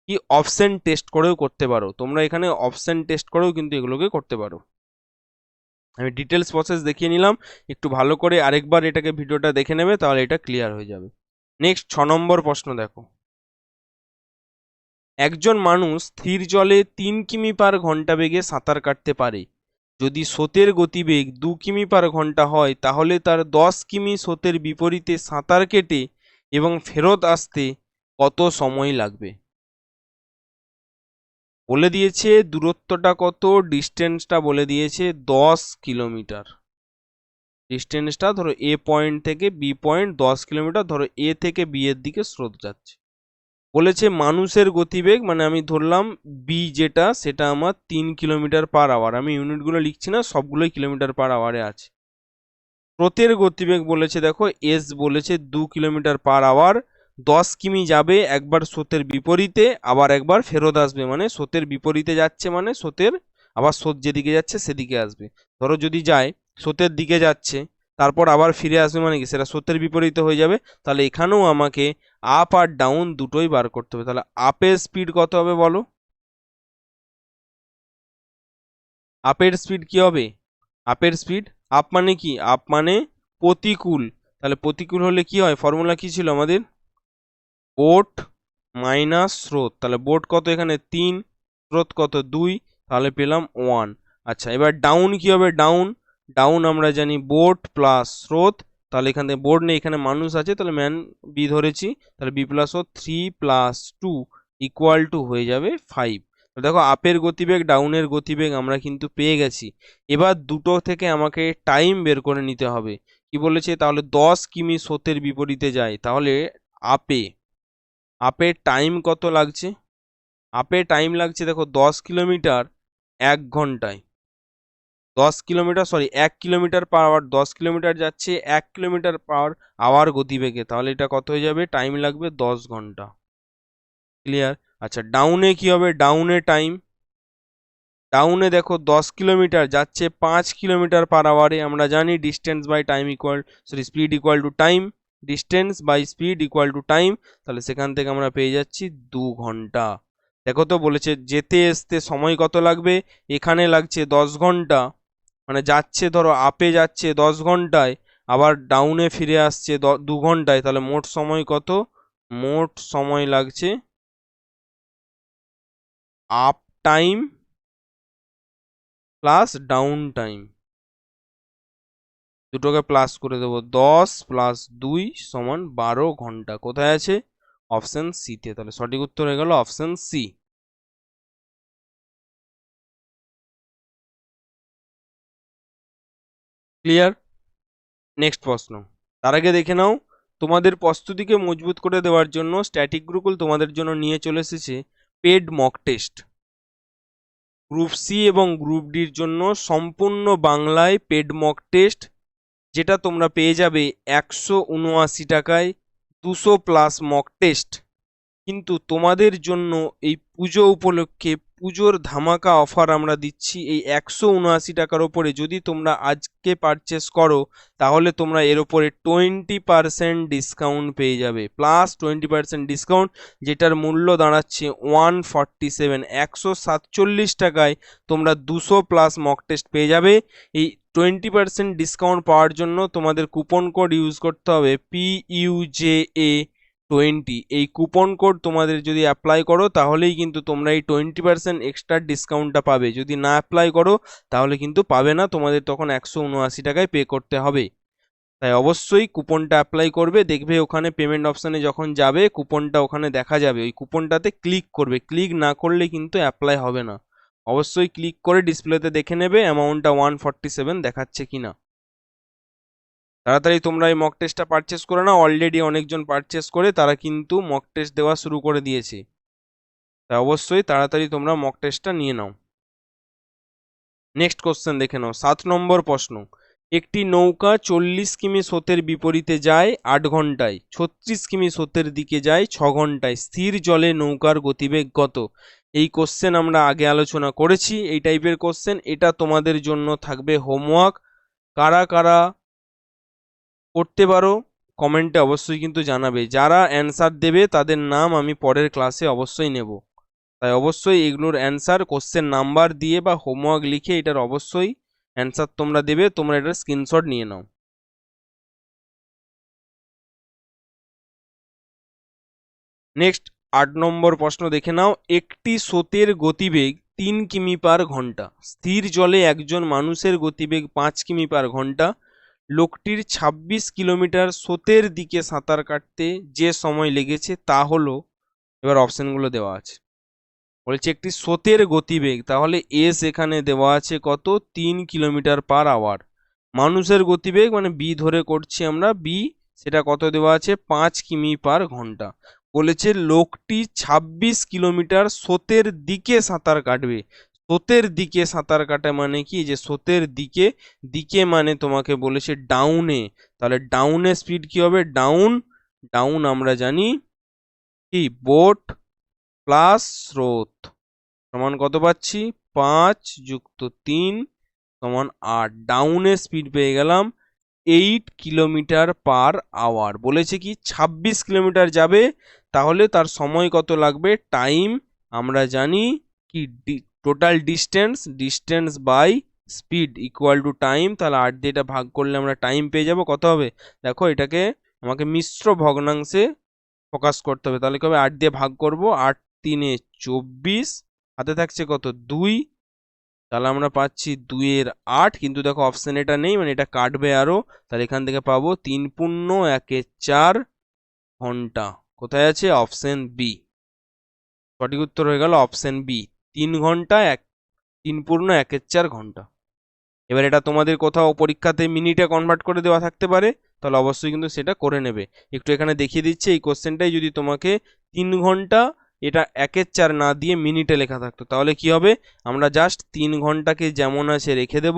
কি অপশন টেস্ট করেও করতে পারো, তোমরা এখানে অপশন টেস্ট করেও কিন্তু এগুলোকে করতে পারো। আমি ডিটেলস প্রসেস দেখিয়ে নিলাম, একটু ভালো করে আরেকবার এটাকে ভিডিওটা দেখে নেবে, তাহলে এটা ক্লিয়ার হয়ে যাবে। নেক্সট 6 নম্বর প্রশ্ন দেখো, একজন মানুষ স্থির জলে 3 কিমি পার ঘন্টা বেগে সাঁতার কাটতে পারে। যদি স্রোতের গতিবেগ 2 কিমি পার ঘন্টা হয়, তাহলে তার 10 কিমি স্রোতের বিপরীতে সাঁতার কেটে এবং ফেরত আসতে কত সময় লাগবে। বলে দিয়েছে দূরত্বটা কত, ডিস্টেন্সটা বলে দিয়েছে 10 কিলোমিটার। ডিস্টেন্সটা ধরো এ পয়েন্ট থেকে বি পয়েন্ট 10 কিলোমিটার, ধরো এ থেকে বি এর দিকে স্রোত যাচ্ছে। বলেছে মানুষের গতিবেগ, মানে আমি ধরলাম বি যেটা, সেটা আমার 3 কিলোমিটার পার আওয়ার, আমি ইউনিটগুলো লিখছি না, সবগুলোই কিলোমিটার পার আওয়ারে আছে। স্রোতের গতিবেগ বলেছে, দেখো এস বলেছে 2 কিলোমিটার পার আওয়ার, 10 কিমি যাবে একবার স্রোতের বিপরীতে, আবার একবার ফেরত আসবে, মানে স্রোতের বিপরীতে যাচ্ছে মানে স্রোতের আবার স্রোত যেদিকে যাচ্ছে সেদিকে আসবে। ধরো যদি যায় স্রোতের দিকে যাচ্ছে, তারপর আবার ফিরে আসবে, মানে কি সেটা স্রোতের বিপরীতে হয়ে যাবে। তাহলে এখানেও আমাকে আপ আর ডাউন দুটোই বার করতে হবে। তাহলে আপের স্পিড কত হবে বলো, আপের স্পিড কি হবে, আপের স্পিড, আপ মানে কি, আপ মানে প্রতিকূল। তাহলে প্রতিকূল হলে কি হয়, ফর্মুলা কি ছিল আমাদের, বোট মাইনাস স্রোত। তাহলে বোট কত এখানে 3, স্রোত কত 2, তাহলে পেলাম 1। আচ্ছা এবার ডাউন কি হবে, ডাউন, ডাউন আমরা জানি বোট প্লাস স্রোত, তাহলে এখান থেকে বোর্ড নেই, এখানে মানুষ আছে, তাহলে ম্যান বি ধরেছি, তাহলে বি প্লাস ও 3 প্লাস 2 ইকুয়াল টু হয়ে যাবে 5। দেখো আপের গতিবেগ ডাউনের গতিবেগ আমরা কিন্তু পেয়ে গেছি। এবার দুটো থেকে আমাকে টাইম বের করে নিতে হবে। কি বলেছে, তাহলে 10 কিমি স্রোতের বিপরীতে যায়, তাহলে আপের টাইম কত লাগছে, আপে টাইম লাগছে দেখো 10 কিলোমিটার 1 ঘন্টায়, 10 kilometre 1 kilometre per hour, 10 kilometre যাচ্ছে 1 কিলোমিটার পার আওয়ার গতিবেগে, তাহলে এটা কত হয়ে যাবে, টাইম লাগবে 10 ঘন্টা। ক্লিয়ার। আচ্ছা ডাউনে কি হবে, ডাউনে টাইম, ডাউনে দেখো 10 কিলোমিটার যাচ্ছে 5 কিলোমিটার পার আওয়ারে, আমরা জানি distance by time equal speed equal to time, distance by speed equal to time, তাহলে সেখান থেকে আমরা পেয়ে যাচ্ছি 2 ঘন্টা। দেখো তো বলেছে যেতে আসতে সময় কত লাগবে, এখানে লাগছে 10 ঘন্টা, মানে যাচ্ছে ধরো আপে যাচ্ছে 10 ঘন্টায়, আবার ডাউনে ফিরে আসছে 2 ঘন্টায়, তাহলে মোট সময় কত, মোট সময় লাগছে up time plus down time, দুটোকে প্লাস করে দেবো, 10 প্লাস 2 সমান 12 ঘন্টা। কোথায় আছে, অপশন সিতে, তাহলে সঠিক উত্তর হয়ে গেল অপশন সি। ক্লিয়ার। নেক্সট প্রশ্ন, তার আগে দেখে নাও, তোমাদের প্রস্তুতিকে মজবুত করে দেওয়ার জন্য স্ট্যাটিক গুরুকুল তোমাদের জন্য নিয়ে চলে এসেছে paid mock test. Group C এবং গ্রুপ ডির জন্য সম্পূর্ণ বাংলায় পেড মক টেস্ট, যেটা তোমরা পেয়ে যাবে 179 টাকায়, 200+ মক টেস্ট। কিন্তু তোমাদের জন্য এই পুজো উপলক্ষে পুজোর ধামাকা অফার আমরা দিচ্ছি। এই 179 টাকার ওপরে যদি তোমরা আজকে পারচেস করো, তাহলে তোমরা এর ওপরে 20% ডিসকাউন্ট পেয়ে যাবে, প্লাস 20% ডিসকাউন্ট, যেটার মূল্য দাঁড়াচ্ছে 147, 147 টাকায় তোমরা 200+ মক টেস্ট পেয়ে যাবে। এই 20% ডিসকাউন্ট পাওয়ার জন্য তোমাদের কুপন কোড ইউজ করতে হবে PUJA20। এই কুপন কোড তোমাদের যদি অ্যাপ্লাই করো তাহলেই কিন্তু তোমরা এই 20% এক্সট্রা ডিসকাউন্টটা পাবে। যদি না অ্যাপ্লাই করো তাহলে কিন্তু পাবে না, তোমাদের তখন 179 টাকায় পে করতে হবে। তাই অবশ্যই কুপনটা অ্যাপ্লাই করবে। দেখবে ওখানে পেমেন্ট অপশানে যখন যাবে কুপনটা ওখানে দেখা যাবে, ওই কুপনটাতে ক্লিক করবে। ক্লিক না করলে কিন্তু অ্যাপ্লাই হবে না। অবশ্যই ক্লিক করে ডিসপ্লেতে দেখে নেবে অ্যামাউন্টটা 147 দেখাচ্ছে কিনা। তাড়াতাড়ি তোমরা এই মক টেস্টটা পারচেস করে নাও। অলরেডি অনেকজন পারচেস করে তারা কিন্তু মক টেস্ট দেওয়া শুরু করে দিয়েছে। তাই অবশ্যই তাড়াতাড়ি তোমরা মক টেস্টটা নিয়ে নাও। নেক্সট কোশ্চেন দেখে নাও, 7 নম্বর প্রশ্ন। একটি নৌকা 40 কিমি স্রোতের বিপরীতে যায় 8 ঘন্টায়, 36 কিমি স্রোতের দিকে যায় 6 ঘন্টায়, স্থির জলে নৌকার গতিবেগ কত? এই কোশ্চেন আমরা আগে আলোচনা করেছি। এই টাইপের কোশ্চেন, এটা তোমাদের জন্য থাকবে হোমওয়ার্ক। কারা কারা করতে পারো কমেন্টে অবশ্যই কিন্তু জানাবে। যারা অ্যান্সার দেবে তাদের নাম আমি পরের ক্লাসে অবশ্যই নেব। তাই অবশ্যই এগুলোর অ্যান্সার কোশ্চেন নাম্বার দিয়ে বা হোমওয়ার্ক লিখে এটার অবশ্যই অ্যান্সার তোমরা দেবে। তোমরা এটার স্ক্রিনশট নিয়ে নাও। নেক্সট 8 নম্বর প্রশ্ন দেখে নাও, একটি স্রোতের গতিবেগ 3 কিমি/ঘন্টা, স্থির জলে একজন মানুষের গতিবেগ 5 কিমি/ঘন্টা, লোকটির 26 কিলোমিটার স্রোতের দিকে সাঁতার কাটতে যে সময় লেগেছে তা হলো, এবার অপশনগুলো দেওয়া আছে। বলছে একটি স্রোতের গতিবেগ, তাহলে এস এখানে দেওয়া আছে কত? 3 কিলোমিটার/আওয়ার। মানুষের গতিবেগ মানে বি ধরে করছি আমরা, বি সেটা কত দেওয়া আছে? 5 কিমি/ঘন্টা। বলেছে লোকটি 26 কিলোমিটার স্রোতের দিকে সাঁতার কাটবে। স্রোতের দিকে সাঁতার কাটা মানে কি? যে স্রোতের দিকে, দিকে মানে তোমাকে বলেছে ডাউনে। তাহলে ডাউনে স্পিড কি হবে? ডাউন, ডাউন আমরা জানি কি বোট প্লাস স্রোত সমান কত পাচ্ছি? 5 যুক্ত 3 সমান 8। ডাউনের স্পিড পেয়ে গেলাম 8 কিলোমিটার/আওয়ার। বলেছে কি 26 কিলোমিটার যাবে, তাহলে তার সময় কত লাগবে? টাইম আমরা জানি কি total distance, distance by speed equal to time. তাহলে 8 দিয়ে এটা ভাগ করলে আমরা টাইম পেয়ে যাব। কত হবে? দেখো এটাকে আমাকে মিশ্র ভগ্নাংশে ফোকাস করতে হবে। তাহলে কি হবে? 8 দিয়ে ভাগ করব, 8 3 24, হাতে থাকছে কত? 2। তাহলে আমরা পাচ্ছি 2 এর 8, কিন্তু দেখো অপশন এটা নেই, মানে এটা কাটবে আরো। তাহলে এখান থেকে পাবো 3 পূর্ণ 1/4 ঘন্টা। কোথায় আছে? Option B. সঠিক উত্তর হয়ে গেল অপশন বি, 3 ঘন্টা 3 পূর্ণ 1/4 ঘন্টা। এবার এটা তোমাদের কোথাও পরীক্ষাতে মিনিটে কনভার্ট করে দেওয়া থাকতে পারে, তাহলে অবশ্যই কিন্তু সেটা করে নেবে। একটু এখানে দেখিয়ে দিচ্ছে, এই কোশ্চেনটাই যদি তোমাকে 3 ঘন্টা এটা 1/4 না দিয়ে মিনিটে লেখা থাকতো, তাহলে কি হবে? আমরা জাস্ট 3 ঘন্টাকে যেমন আছে রেখে দেব,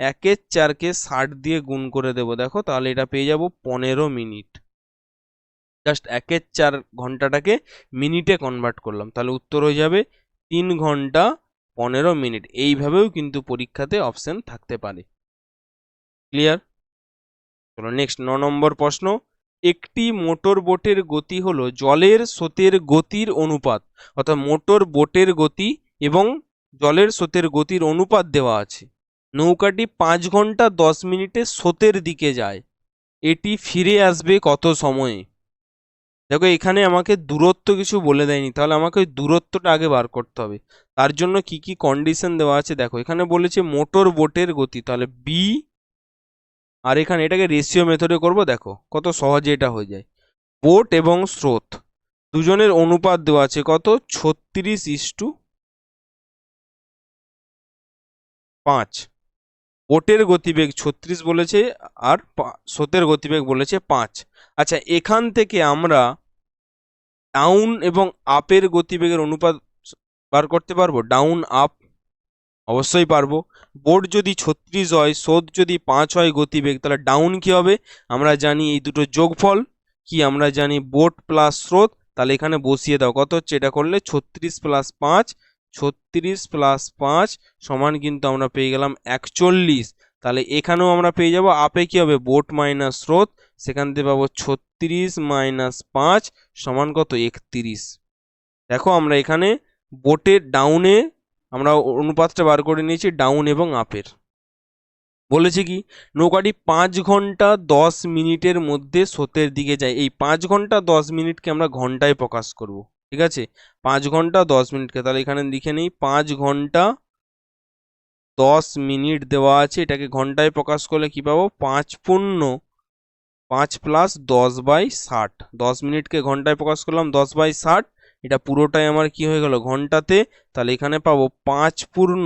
1/4কে 60 দিয়ে গুণ করে দেব। দেখো তাহলে এটা পেয়ে যাব 15 মিনিট। জাস্ট 1/4 ঘন্টাটাকে মিনিটে কনভার্ট করলাম, তাহলে উত্তর হয়ে যাবে 3 ঘন্টা 15 মিনিট। এইভাবেও কিন্তু পরীক্ষাতে অপশন থাকতে পারে। ক্লিয়ার? চলো নেক্সট 9 নম্বর প্রশ্ন। একটি মোটর বোটের গতি হলো জলের স্রোতের গতির অনুপাত, অর্থাৎ মোটর বোটের গতি এবং জলের স্রোতের গতির অনুপাত দেওয়া আছে। নৌকাটি 5 ঘন্টা 10 মিনিটে স্রোতের দিকে যায়, এটি ফিরে আসবে কত সময়ে? দেখো এখানে আমাকে দূরত্ব কিছু বলে দেয়নি, তাহলে আমাকে ওই দূরত্বটা আগে বার করতে হবে। তার জন্য কি কি কন্ডিশন দেওয়া আছে দেখো। এখানে বলেছে মোটর বোটের গতি, তাহলে বি, আর এখানে এটাকে রেশিও মেথডে করব। দেখো কত সহজে এটা হয়ে যায়। বোট এবং স্রোত দুজনের অনুপাত দেওয়া আছে কত? 36:5। বোটের গতিবেগ 36 বলেছে, আর স্রোতের গতিবেগ বলেছে 5। আচ্ছা, এখান থেকে আমরা ডাউন এবং আপের গতিবেগের অনুপাত বার করতে পারবো। ডাউন আপ, অবশ্যই পারবো। বোট যদি 36 হয়, স্রোত যদি 5 হয় গতিবেগ, তাহলে ডাউন কি হবে? আমরা জানি এই দুটো যোগফল কি, আমরা জানি বোট প্লাস স্রোত। তাহলে এখানে বসিয়ে দাও, কত হচ্ছে এটা করলে 36 প্লাস 5, 36 প্লাস 5 সমান কিন্তু আমরা পেয়ে গেলাম 41। তাহলে এখানেও আমরা পেয়ে যাব আপে কি হবে, বোট মাইনাস স্রোত, সেখান থেকে পাবো 36 মাইনাস 5 সমান কত, 31। দেখো আমরা এখানে বোটের ডাউনে আমরা অনুপাতটা বার করে নিয়েছি ডাউন এবং আপের। বলেছে কি, নৌকাটি 5 ঘন্টা 10 মিনিটের মধ্যে স্রোতের দিকে যায়। এই 5 ঘন্টা 10 মিনিটকে আমরা ঘন্টায় প্রকাশ করব, ঠিক আছে? 5 ঘন্টা 10 মিনিটকে, তাহলে এখানে লিখে নেই 5 ঘন্টা 10 মিনিট দেওয়া আছে, এটাকে ঘন্টায় প্রকাশ করলে কি পাবো, 5 পূর্ণ 5 প্লাস 10/60। 10 মিনিটকে ঘন্টায় প্রকাশ করলাম 10/60, এটা পুরোটাই আমার কি হয়ে গেল ঘন্টাতে। তাহলে এখানে পাবো 5 পূর্ণ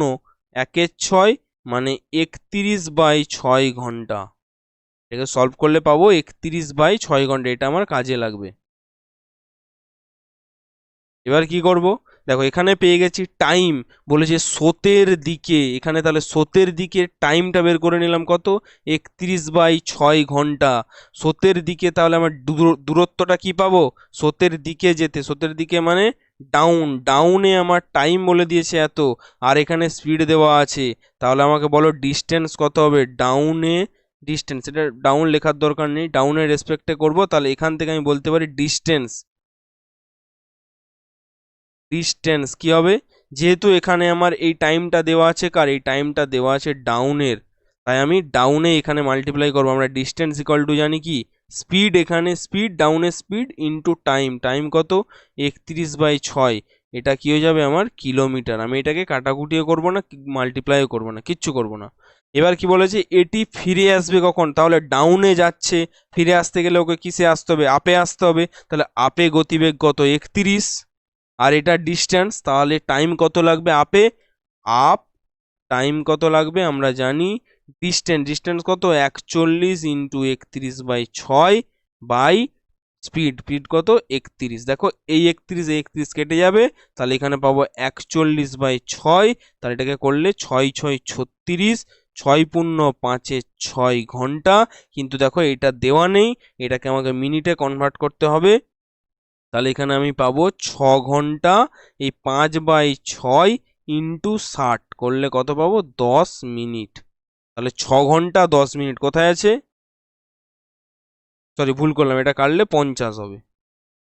1/6 মানে 31/6 ঘন্টা। এটাকে সলভ করলে পাবো 31/6 ঘন্টা, এটা আমার কাজে লাগবে। এবার কি করব, দেখো এখানে পেয়ে গেছি টাইম, বলেছে স্রোতের দিকে, এখানে তাহলে স্রোতের দিকে টাইমটা বের করে নিলাম কত, 31/6 ঘন্টা। স্রোতের দিকে তাহলে আমার দূরত্বটা কি পাবো, স্রোতের দিকে যেতে, স্রোতের দিকে মানে ডাউন, ডাউনে আমার টাইম বলে দিয়েছে এত, আর এখানে স্পিড দেওয়া আছে। তাহলে আমাকে বলো ডিস্টেন্স কত হবে, ডাউনে ডিস্টেন্স, এটা ডাউন লেখার দরকার নেই, ডাউনের রেসপেক্টে করব। তাহলে এখান থেকে আমি বলতে পারি ডিস্টেন্স, ডিস্টেন্স কি হবে, যেহেতু এখানে আমার এই টাইমটা দেওয়া আছে কার, এই টাইমটা দেওয়া আছে ডাউনের, তাই আমি ডাউনে এখানে মাল্টিপ্লাই করবো। আমরা ডিস্টেন্স ইকুয়াল টু জানি কি, স্পিড, এখানে স্পিড, ডাউনের স্পিড ইন্টু টাইম, টাইম কত 31/6, এটা কি হয়ে যাবে আমার কিলোমিটার। আমি এটাকে কাটাকুটিও করবো না, মাল্টিপ্লাইও করবো না, কিচ্ছু করবো না। এবার কি বলেছে, এটি ফিরে আসবে কখন, তাহলে ডাউনে যাচ্ছে, ফিরে আসতে গেলে ওকে কিসে আসতে হবে, আপে আসতে হবে। তাহলে আপে গতিবেগ কত 31, আর এটা ডিস্টেন্স, তাহলে টাইম কত লাগবে আপে, আপ টাইম কত লাগবে আমরা জানি, ডিস্টেন্স, ডিস্টেন্স কত 41 ইন্টু 31/6 বাই স্পিড, স্পিড কত 31। দেখো এই 31 31 কেটে যাবে, তাহলে এখানে পাবো 41/6, তাহলে এটাকে করলে 6 6 36, 6 পূর্ণ 5 6 ঘন্টা। কিন্তু দেখো এটা দেওয়া নেই, এটাকে আমাকে মিনিটে কনভার্ট করতে হবে। তাহলে এখানে আমি পাবো 6 ঘন্টা, এই 5/6 ইন্টু 60 করলে কত পাবো, 10 মিনিট। তাহলে 6 ঘন্টা 10 মিনিট কোথায় আছে, সরি ভুল করলাম, এটা কাটলে 50 হবে,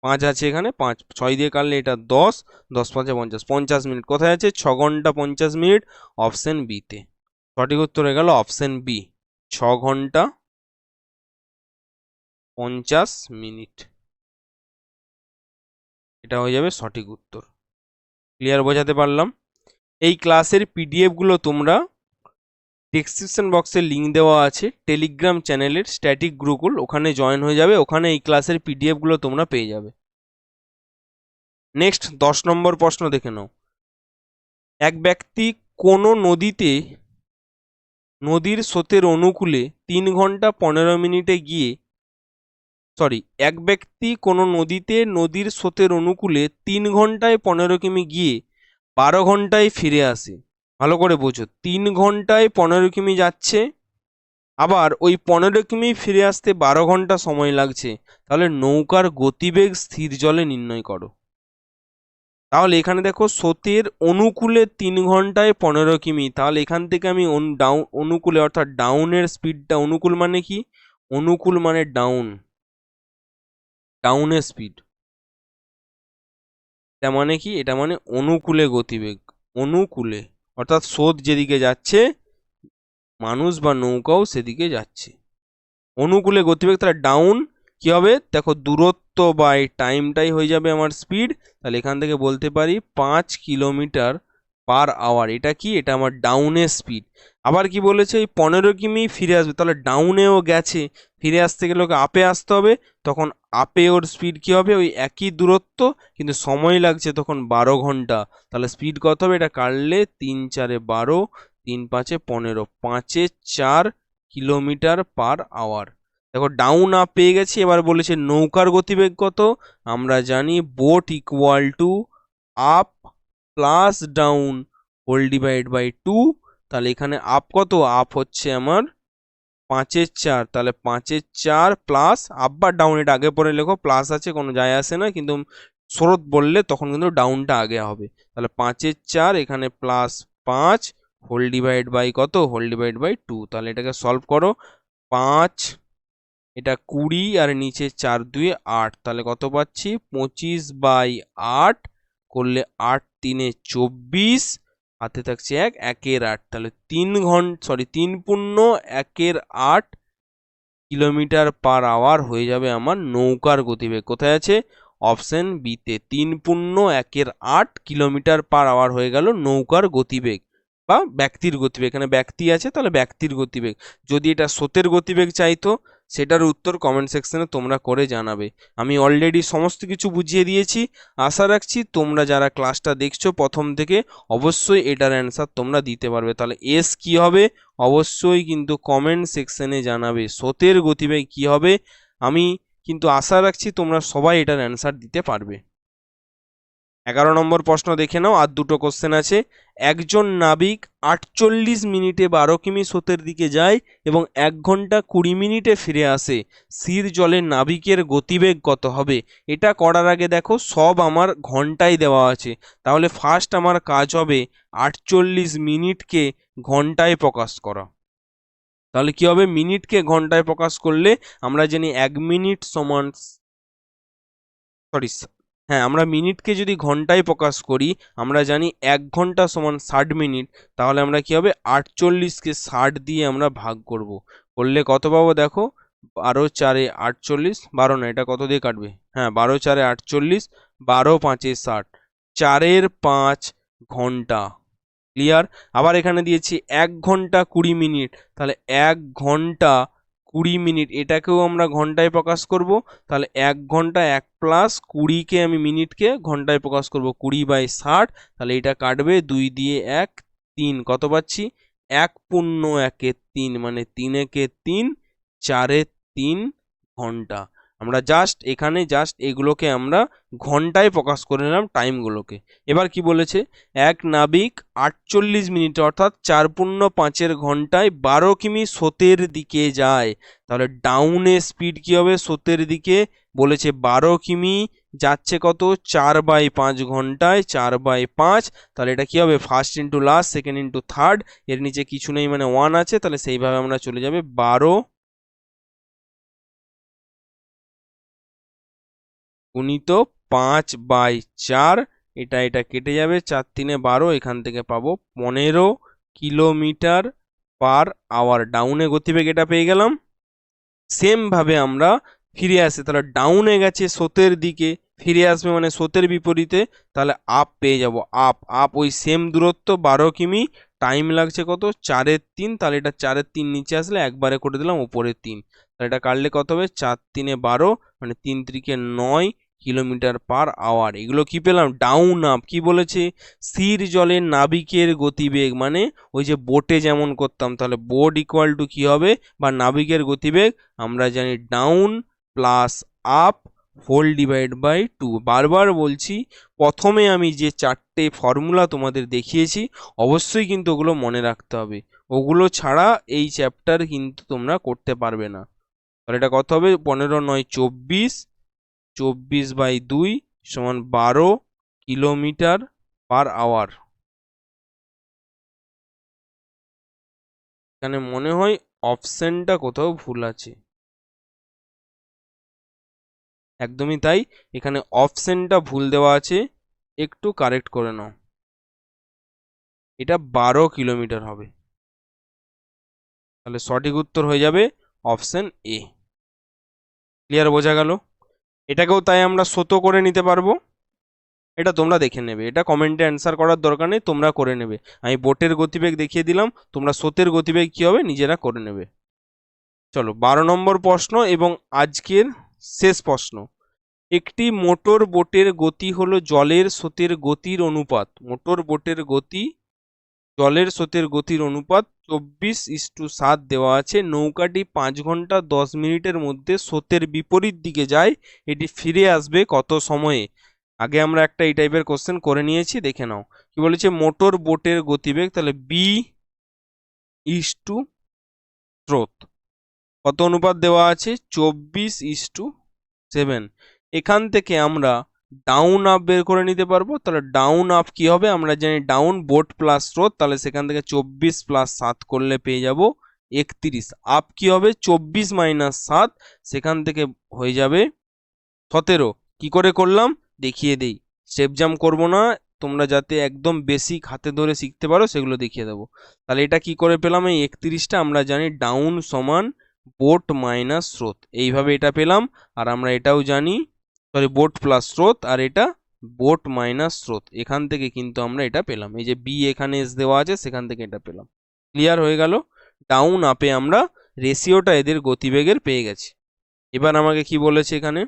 5 আছে এখানে, 5 6 দিয়ে কাটলে এটা 10, 10 5 50, 50 মিনিট কোথায় আছে, 6 ঘন্টা 50 মিনিট, অপশন বি তে। সঠিক উত্তর হয়ে গেল অপশন বি, 6 ঘন্টা 50 মিনিট, এটা হয়ে যাবে সঠিক উত্তর। ক্লিয়ার বোঝাতে পারলাম? এই ক্লাসের পিডিএফগুলো তোমরা ডেসক্রিপশন বক্সে লিঙ্ক দেওয়া আছে টেলিগ্রাম চ্যানেলের স্ট্যাটিক গ্রুকুল, ওখানে জয়েন হয়ে যাবে, ওখানে এই ক্লাসের পিডিএফগুলো তোমরা পেয়ে যাবে। নেক্সট 10 নম্বর প্রশ্ন দেখে নাও। এক ব্যক্তি কোনো নদীর স্রোতের অনুকূলে 3 ঘন্টা 15 মিনিটে গিয়ে, এক ব্যক্তি কোনো নদীর স্রোতের অনুকূলে 3 ঘন্টায় 15 কিমি গিয়ে 12 ঘন্টায় ফিরে আসে। ভালো করে বোঝো, 3 ঘন্টায় 15 কিমি যাচ্ছে, আবার ওই 15 কিমি ফিরে আসতে 12 ঘন্টা সময় লাগছে। তাহলে নৌকার গতিবেগ স্থির জলে নির্ণয় করো। তাহলে এখানে দেখো স্রোতের অনুকূলে 3 ঘন্টায় 15 কিমি, তাহলে এখান থেকে আমি অনুকূলে অর্থাৎ ডাউনের স্পিডটা, অনুকূল মানে কি, অনুকূল মানে ডাউন, ডাউনের স্পিড, এটা মানে কি, এটা মানে অনুকূলে গতিবেগ, অনুকূলে অর্থাৎ স্রোত যেদিকে যাচ্ছে মানুষ বা নৌকাও সেদিকে যাচ্ছে, অনুকূলে গতিবেগ। তাহলে ডাউন কি হবে, দেখো দূরত্ব বাই টাইমটাই হয়ে যাবে আমার স্পিড। তাহলে এখান থেকে বলতে পারি 5 কিলোমিটার/আওয়ার, এটা কি, এটা আমার ডাউনের স্পিড। আবার কি বলেছে, এই 15 কিমি ফিরে আসবে, তাহলে ডাউনেও গেছে, ফিরে আসতে গেলে ওকে আপে আসতে হবে, তখন আপে ওর স্পিড কি হবে, ওই একই দূরত্ব কিন্তু সময় লাগছে তখন 12 ঘন্টা। তাহলে স্পিড কত হবে, এটা কাটলে 3 4 12, 3 5 15, 5 4 কিলোমিটার/আওয়ার। দেখো ডাউন আপ পেয়ে গেছি, এবার বলেছে নৌকার গতিবেগ কত, আমরা জানি boat equal to up plus down whole divide by 2, তাহলে এখানে আপ কত, আপ হচ্ছে আমার 5/4, তাহলে 5/4 প্লাস আপ বা ডাউন এটা আগে পরে লেখো, প্লাস আছে কোনো যায় আসে না, কিন্তু স্রোত বললে তখন কিন্তু ডাউনটা আগে হবে। তাহলে 5/4 এখানে প্লাস 5 হোল ডিভাইড বাই কত, হোল ডিভাইড বাই 2, তাহলে এটাকে সলভ করো। 5 এটা 20 আর নিচে 4 2 8, তাহলে কত পাচ্ছি 25/8 করলে 8 3 24, হাতে থাকছে 1 1 8, তাহলে 3 ঘন্টা 3.1 কিলোমিটার পার আওয়ার হয়ে যাবে আমার নৌকার গতিবেগ। কোথায় আছে, অপশন বিতে 3.1 কিলোমিটার পার আওয়ার হয়ে গেল নৌকার গতিবেগ বা ব্যক্তির গতিবেগ। এখানে ব্যক্তি আছে তাহলে ব্যক্তির গতিবেগ। যদি এটা স্রোতের গতিবেগ চাইতো সেটার উত্তর কমেন্ট সেকশনে তোমরা করে জানাবে। আমি অলরেডি সমস্ত কিছু বুঝিয়ে দিয়েছি। আশা রাখছি তোমরা যারা ক্লাসটা দেখছো প্রথম থেকে অবশ্যই এটার অ্যান্সার তোমরা দিতে পারবে। তাহলে এস কি হবে, অবশ্যই কিন্তু কমেন্ট সেকশনে জানাবে স্রোতের গতিবেগ কি হবে। আমি কিন্তু আশা রাখছি তোমরা সবাই এটার অ্যান্সার দিতে পারবে। 11 নম্বর প্রশ্ন দেখে নাও, আর দুটো কোশ্চেন আছে। একজন নাবিক 48 মিনিটে 12 কিমি স্রোতের দিকে যায় এবং 1 ঘন্টা 20 মিনিটে ফিরে আসে, স্থির জলে নাবিকের গতিবেগ কত হবে? এটা করার আগে দেখো সব আমার ঘন্টায় দেওয়া আছে, তাহলে ফার্স্ট আমার কাজ হবে 48 মিনিটকে ঘন্টায় প্রকাশ করা। তাহলে কি হবে, মিনিটকে ঘন্টায় প্রকাশ করলে আমরা জানি 1 মিনিট সমান, সরি, হ্যাঁ আমরা মিনিটকে যদি ঘন্টায় প্রকাশ করি আমরা জানি 1 ঘন্টা সমান 60 মিনিট, তাহলে আমরা কি হবে 48কে 60 দিয়ে আমরা ভাগ করব, করলে কত পাবো দেখো 12 4 48, 12 না এটা কত দিয়ে কাটবে, হ্যাঁ 12 4 48, 12 5 60, 4 5 ঘন্টা। ক্লিয়ার? আবার এখানে দিয়েছি 1 ঘন্টা 20 মিনিট, তাহলে 1 ঘন্টা 20 মিনিট এটাকেও আমরা ঘন্টায় প্রকাশ করব, তাহলে 1 ঘন্টা 1 প্লাস 20কে আমি মিনিটকে ঘন্টায় প্রকাশ করব 20/60, তাহলে এটা কাটবে 2 দিয়ে 1 3, কত পাচ্ছি 1.1 মানে 3 একে 3, 4 3 ঘন্টা। আমরা জাস্ট এখানে জাস্ট এগুলোকে আমরা ঘন্টায় প্রকাশ করে নিলাম টাইমগুলোকে। এবার কি বলেছে, এক নাবিক 48 মিনিট অর্থাৎ 4.5 ঘন্টায় 12 কিমি স্রোতের দিকে যায়, তাহলে ডাউনে স্পিড কি হবে স্রোতের দিকে, বলেছে 12 কিমি যাচ্ছে কত 4/5 ঘন্টায়, 4/5, তাহলে এটা কি হবে first into last second into third, এর নিচে কিছু নেই মানে 1 আছে, তাহলে সেইভাবে আমরা চলে যাবে 12 গুণিত 5/4, এটা এটা কেটে যাবে 4 3 12, এখান থেকে পাবো 15 কিলোমিটার পার আওয়ার। ডাউনে গতিবেগ এটা পেয়ে গেলাম। সেম ভাবে আমরা ফিরে আসে, তাহলে ডাউনে গেছে স্রোতের দিকে, ফিরে আসবে মানে স্রোতের বিপরীতে, তাহলে আপ পেয়ে যাব, আপ আপ ওই সেম দূরত্ব 12 কিমি, টাইম লাগছে কত 4 3, তাহলে এটা 4 3 নিচে আসলে একবারে করে দিলাম উপরে 3, তাহলে এটা কাটলে কত হবে 4 3 12 মানে 3 3 9 কিলোমিটার পার আওয়ার। এগুলো কি পেলাম, ডাউন আপ। কি বলেছে, স্থির জলের নাবিকের গতিবেগ, মানে ওই যে বোটে যেমন করতাম, তাহলে বোট ইকুয়াল টু কি হবে বা নাবিকের গতিবেগ আমরা জানি down plus up whole divide by 2। বারবার বলছি প্রথমে আমি যে 4টে ফর্মুলা তোমাদের দেখিয়েছি অবশ্যই কিন্তু ওগুলো মনে রাখতে হবে, ওগুলো ছাড়া এই চ্যাপ্টার কিন্তু তোমরা করতে পারবে না। তাহলে এটা কত হবে 15 9 24, 24/2 সমান 12 কিলোমিটার পার আওয়ার। এখানে মনে হয় অপশনটা কোথাও ভুল আছে, একদমই তাই, এখানে অপশনটা ভুল দেওয়া আছে, একটু কারেক্ট করে নাও, এটা 12 কিলোমিটার হবে, তাহলে সঠিক উত্তর হয়ে যাবে অপশন এ। ক্লিয়ার, বোঝা গেল? এটাকেও তাই আমরা শত করে নিতে পারবো, এটা তোমরা দেখে নেবে, এটা কমেন্টে অ্যান্সার করার দরকার নেই, তোমরা করে নেবে। আমি বোটের গতিবেগ দেখিয়ে দিলাম, তোমরা স্রোতের গতিবেগ কি হবে নিজেরা করে নেবে। চলো 12 নম্বর প্রশ্ন এবং আজকের শেষ প্রশ্ন। একটি মোটর বোটের গতি হলো জলের স্রোতের গতির অনুপাত, মোটর বোটের গতি জলের স্রোতের গতির অনুপাত 24:7 দেওয়া আছে। নৌকাটি 5 ঘন্টা 10 মিনিটের মধ্যে স্রোতের বিপরীত দিকে যায়, এটি ফিরে আসবে কত সময়ে? আগে আমরা একটা এই টাইপের কোশ্চেন করে নিয়েছি, দেখে নাও। কি বলেছে, মোটর বোটের গতিবেগ, তাহলে বি ইস টু স্রোত। কত অনুপাত দেওয়া আছে, 24:7। এখান থেকে আমরা ডাউন আপ বের করে নিতে পারবো। তাহলে ডাউন আপ কি হবে, আমরা জানি ডাউন বোট প্লাস স্রোত, তাহলে সেখান থেকে 24 + 7 করলে পেয়ে যাব 31। আপ কি হবে, 24 - 7, সেখান থেকে হয়ে যাবে 17। কি করে করলাম দেখিয়ে দেই, স্টেপ জাম্প করবো না, তোমরা যাতে একদম বেসিক হাতে ধরে শিখতে পারো সেগুলো দেখিয়ে দেবো। তাহলে এটা কি করে পেলাম, এই 31টা আমরা জানি ডাউন সমান বোট মাইনাস স্রোত, এইভাবে এটা পেলাম। আর আমরা এটাও জানি, সরি, বোট প্লাস স্রোত, আর এটা বোট মাইনাস স্রোত, এখান থেকে কিন্তু আমরা এটা পেলাম। এই যে বি এখানে এস দেওয়া আছে, সেখান থেকে এটা পেলাম। ক্লিয়ার হয়ে গেল, ডাউন আপে আমরা রেশিওটা এদের গতিবেগের পেয়ে গেছি। এবার আমাকে কি বলেছে এখানে,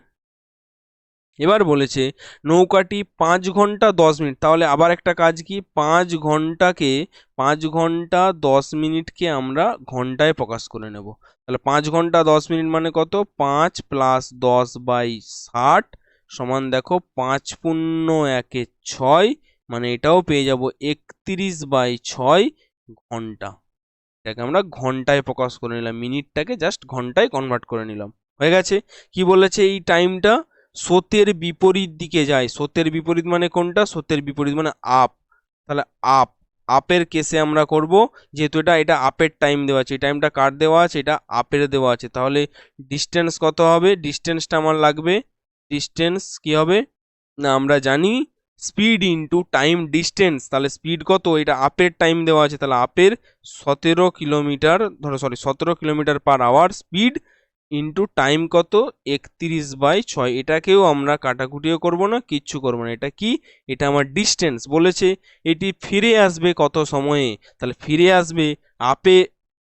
এবার বলেছে নৌকাটি 5 ঘন্টা 10 মিনিট, তাহলে আবার একটা কাজ কি, 5 ঘন্টা 10 মিনিটকে আমরা ঘন্টায় প্রকাশ করে নেব। তাহলে 5 ঘন্টা 10 মিনিট মানে কত, 5 + 10/60 সমান দেখো 5 × 1 = 6, মানে এটাও পেয়ে যাব 31/6 ঘন্টা। এটাকে আমরা ঘন্টায় প্রকাশ করে নিলাম, মিনিটটাকে জাস্ট ঘন্টায় কনভার্ট করে নিলাম। হয়ে গেছে। কি বলেছে, এই টাইমটা স্রোতের বিপরীত দিকে যায়। স্রোতের বিপরীত মানে কোনটা, স্রোতের বিপরীত মানে আপ। তাহলে আপের কেসে আমরা করব, যেহেতু এটা আপের টাইম দেওয়া আছে, এই টাইমটা কার দেওয়া আছে, এটা আপের দেওয়া আছে। তাহলে ডিস্টেন্স কত হবে, ডিস্টেন্সটা আমার লাগবে, ডিস্টেন্স কি হবে না, আমরা জানি স্পিড ইনটু টাইম ডিস্টেন্স। তাহলে স্পিড কত, এটা আপের টাইম দেওয়া আছে, তাহলে আপের 17 কিলোমিটার, ধরো সরি 17 কিলোমিটার/আওয়ার স্পিড ইনটু টাইম কত, 31/6। এটাকেও আমরা কাটাকুটিও করব না, কিচ্ছু করব না। এটা কি, এটা আমার ডিস্টেন্স। বলেছে এটি ফিরে আসবে কত সময়ে, তাহলে ফিরে আসবে, আপে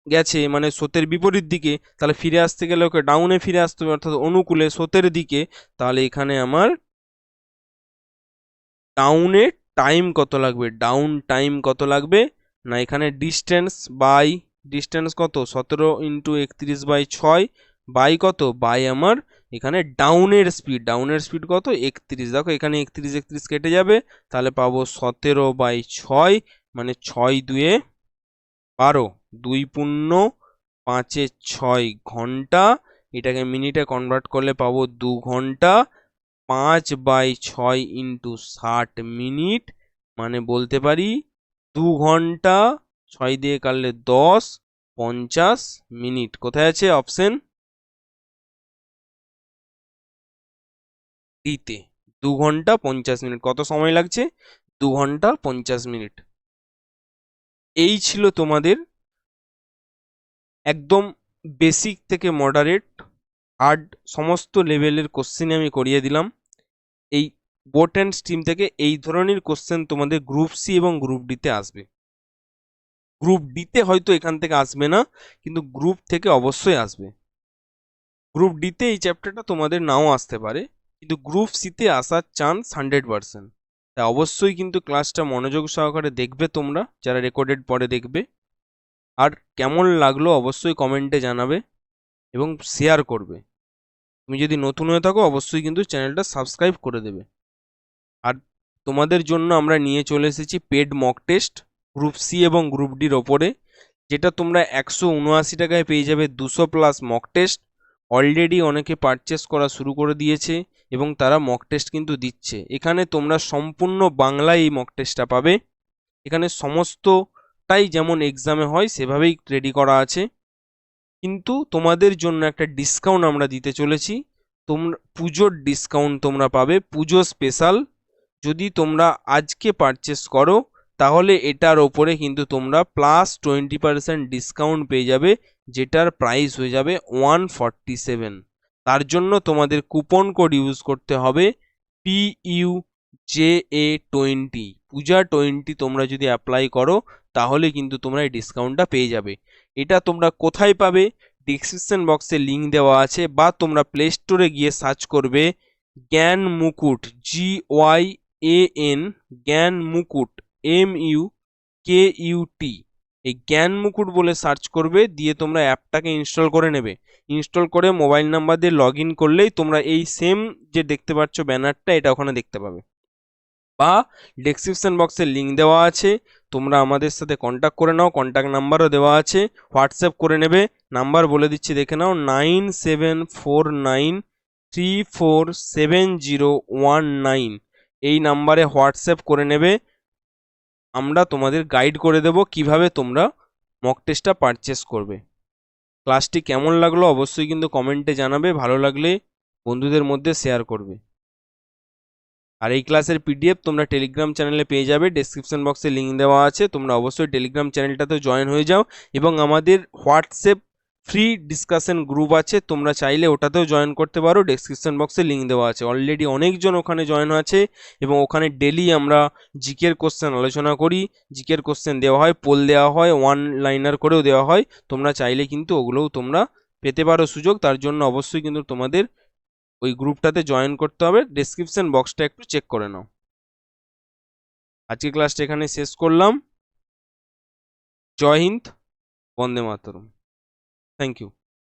গেছে মানে স্রোতের বিপরীত দিকে, তাহলে ফিরে আসতে গেলে ওকে ডাউনে ফিরে আসতে হবে, অর্থাৎ অনুকূলে স্রোতের দিকে। তাহলে এখানে আমার ডাউনে টাইম কত লাগবে, ডাউন টাইম কত লাগবে না, এখানে ডিস্টেন্স কত, 17 × 31/6 বাই কত, বাই আমার এখানে ডাউনের স্পিড কত, 31। দেখো এখানে 31 কেটে যাবে, তাহলে পাবো 17/6, মানে 6 × 2 = 12, 2 × 5 = 6 ঘন্টা। এটাকে মিনিটে কনভার্ট করলে পাবো 2 ঘন্টা। 5/6 × 60 মিনিট, মানে বলতে পারি 2 ঘন্টা, 6 দিয়ে কাটলে 10, 50 মিনিট। কোথায় আছে অপশন ডিতে, 2 ঘন্টা 50 মিনিট। কত সময় লাগছে, 2 ঘন্টা 50 মিনিট। এই ছিল তোমাদের একদম বেসিক থেকে মডারেট হার্ড সমস্ত লেভেলের কোশ্চেন আমি করিয়ে দিলাম। এই বোট অ্যান্ড স্ট্রিম থেকে এই ধরনের কোশ্চেন তোমাদের গ্রুপ সি এবং গ্রুপ ডিতে আসবে। গ্রুপ ডিতে হয়তো এখান থেকে আসবে না, কিন্তু গ্রুপ থেকে অবশ্যই আসবে। গ্রুপ ডিতে এই চ্যাপ্টারটা তোমাদের নাও আসতে পারে, কিন্তু গ্রুপ সিতে আসার চান্স 100%। তাই অবশ্যই কিন্তু ক্লাসটা মনোযোগ সহকারে দেখবে তোমরা, যারা রেকর্ডেড পরে দেখবে। আর কেমন লাগলো অবশ্যই কমেন্টে জানাবে এবং শেয়ার করবে। তুমি যদি নতুন হয়ে থাকো অবশ্যই কিন্তু চ্যানেলটা সাবস্ক্রাইব করে দেবে। আর তোমাদের জন্য আমরা নিয়ে চলে এসেছি paid mock test group C এবং গ্রুপ ডির ওপরে, যেটা তোমরা 179 টাকায় পেয়ে যাবে 200+ মক টেস্ট। অলরেডি অনেকে পারচেস করা শুরু করে দিয়েছে এবং তারা মক টেস্ট কিন্তু দিচ্ছে। এখানে তোমরা সম্পূর্ণ বাংলায় এই মক টেস্টটা পাবে। এখানে সমস্তটাই যেমন এক্সামে হয় সেভাবেই রেডি করা আছে, কিন্তু তোমাদের জন্য একটা ডিসকাউন্ট আমরা দিতে চলেছি। তোমরা পুজোর ডিসকাউন্ট তোমরা পাবে, পুজো স্পেশাল। যদি তোমরা আজকে পারচেস করো তাহলে এটার ওপরে কিন্তু তোমরা +20% ডিসকাউন্ট পেয়ে যাবে, যেটার প্রাইস হয়ে যাবে 147। তার জন্য তোমাদের কুপন কোড ইউজ করতে হবে PUJA20, পূজা 20। তোমরা যদি অ্যাপ্লাই করো তাহলে কিন্তু তোমরা এই ডিসকাউন্টটা পেয়ে যাবে। এটা তোমরা কোথায় পাবে, ডিসক্রিপশন বক্সে লিঙ্ক দেওয়া আছে, বা তোমরা প্লে স্টোরে গিয়ে সার্চ করবে জ্ঞান মুকুট, GYAN, জ্ঞান মুকুট, MUKUT, এই জ্ঞান মুকুট বলে সার্চ করবে, দিয়ে তোমরা অ্যাপটাকে ইনস্টল করে নেবে। ইনস্টল করে মোবাইল নাম্বার দিয়ে লগ ইন করলেই তোমরা এই সেম যে দেখতে পাচ্ছ ব্যানারটা, এটা ওখানে দেখতে পাবে। বা ডেসক্রিপশন বক্সে লিঙ্ক দেওয়া আছে, তোমরা আমাদের সাথে কন্ট্যাক্ট করে নাও, কন্ট্যাক্ট নাম্বারও দেওয়া আছে, হোয়াটসঅ্যাপ করে নেবে। নাম্বার বলে দিচ্ছি, দেখে নাও, 9749347019। এই নাম্বারে হোয়াটসঅ্যাপ করে নেবে, আমরা তোমাদের গাইড করে দেব কিভাবে তোমরা মক টেস্টটা পারচেস করবে। ক্লাসটি কেমন লাগলো অবশ্যই কিন্তু কমেন্টে জানাবে, ভালো লাগলে বন্ধুদের মধ্যে শেয়ার করবে। আর এই ক্লাসের পিডিএফ তোমরা টেলিগ্রাম চ্যানেলে পেয়ে যাবে, ডেসক্রিপশন বক্সে লিঙ্ক দেওয়া আছে, তোমরা অবশ্যই টেলিগ্রাম চ্যানেলটাতেও জয়েন হয়ে যাও। এবং আমাদের হোয়াটসঅ্যাপ ফ্রি ডিসকাশন গ্রুপ আছে, তোমরা চাইলে ওটাতেও জয়েন করতে পারো, ডেসক্রিপশন বক্সে লিঙ্ক দেওয়া আছে। অলরেডি অনেকজন ওখানে জয়েন আছে এবং ওখানে ডেলি আমরা জিকের কোশ্চেন আলোচনা করি, জিকের কোশ্চেন দেওয়া হয়, পোল দেওয়া হয়, ওয়ান লাইনার করেও দেওয়া হয়। তোমরা চাইলে কিন্তু ওগুলোও তোমরা পেতে পারো সুযোগ, তার জন্য অবশ্যই কিন্তু তোমাদের ওই গ্রুপটাতে জয়েন করতে হবে। ডেসক্রিপশন বক্সটা একটু চেক করে নাও। আজকের ক্লাসটা এখানে শেষ করলাম। জয় হিন্দ, বন্দে মাতরম। Thank you.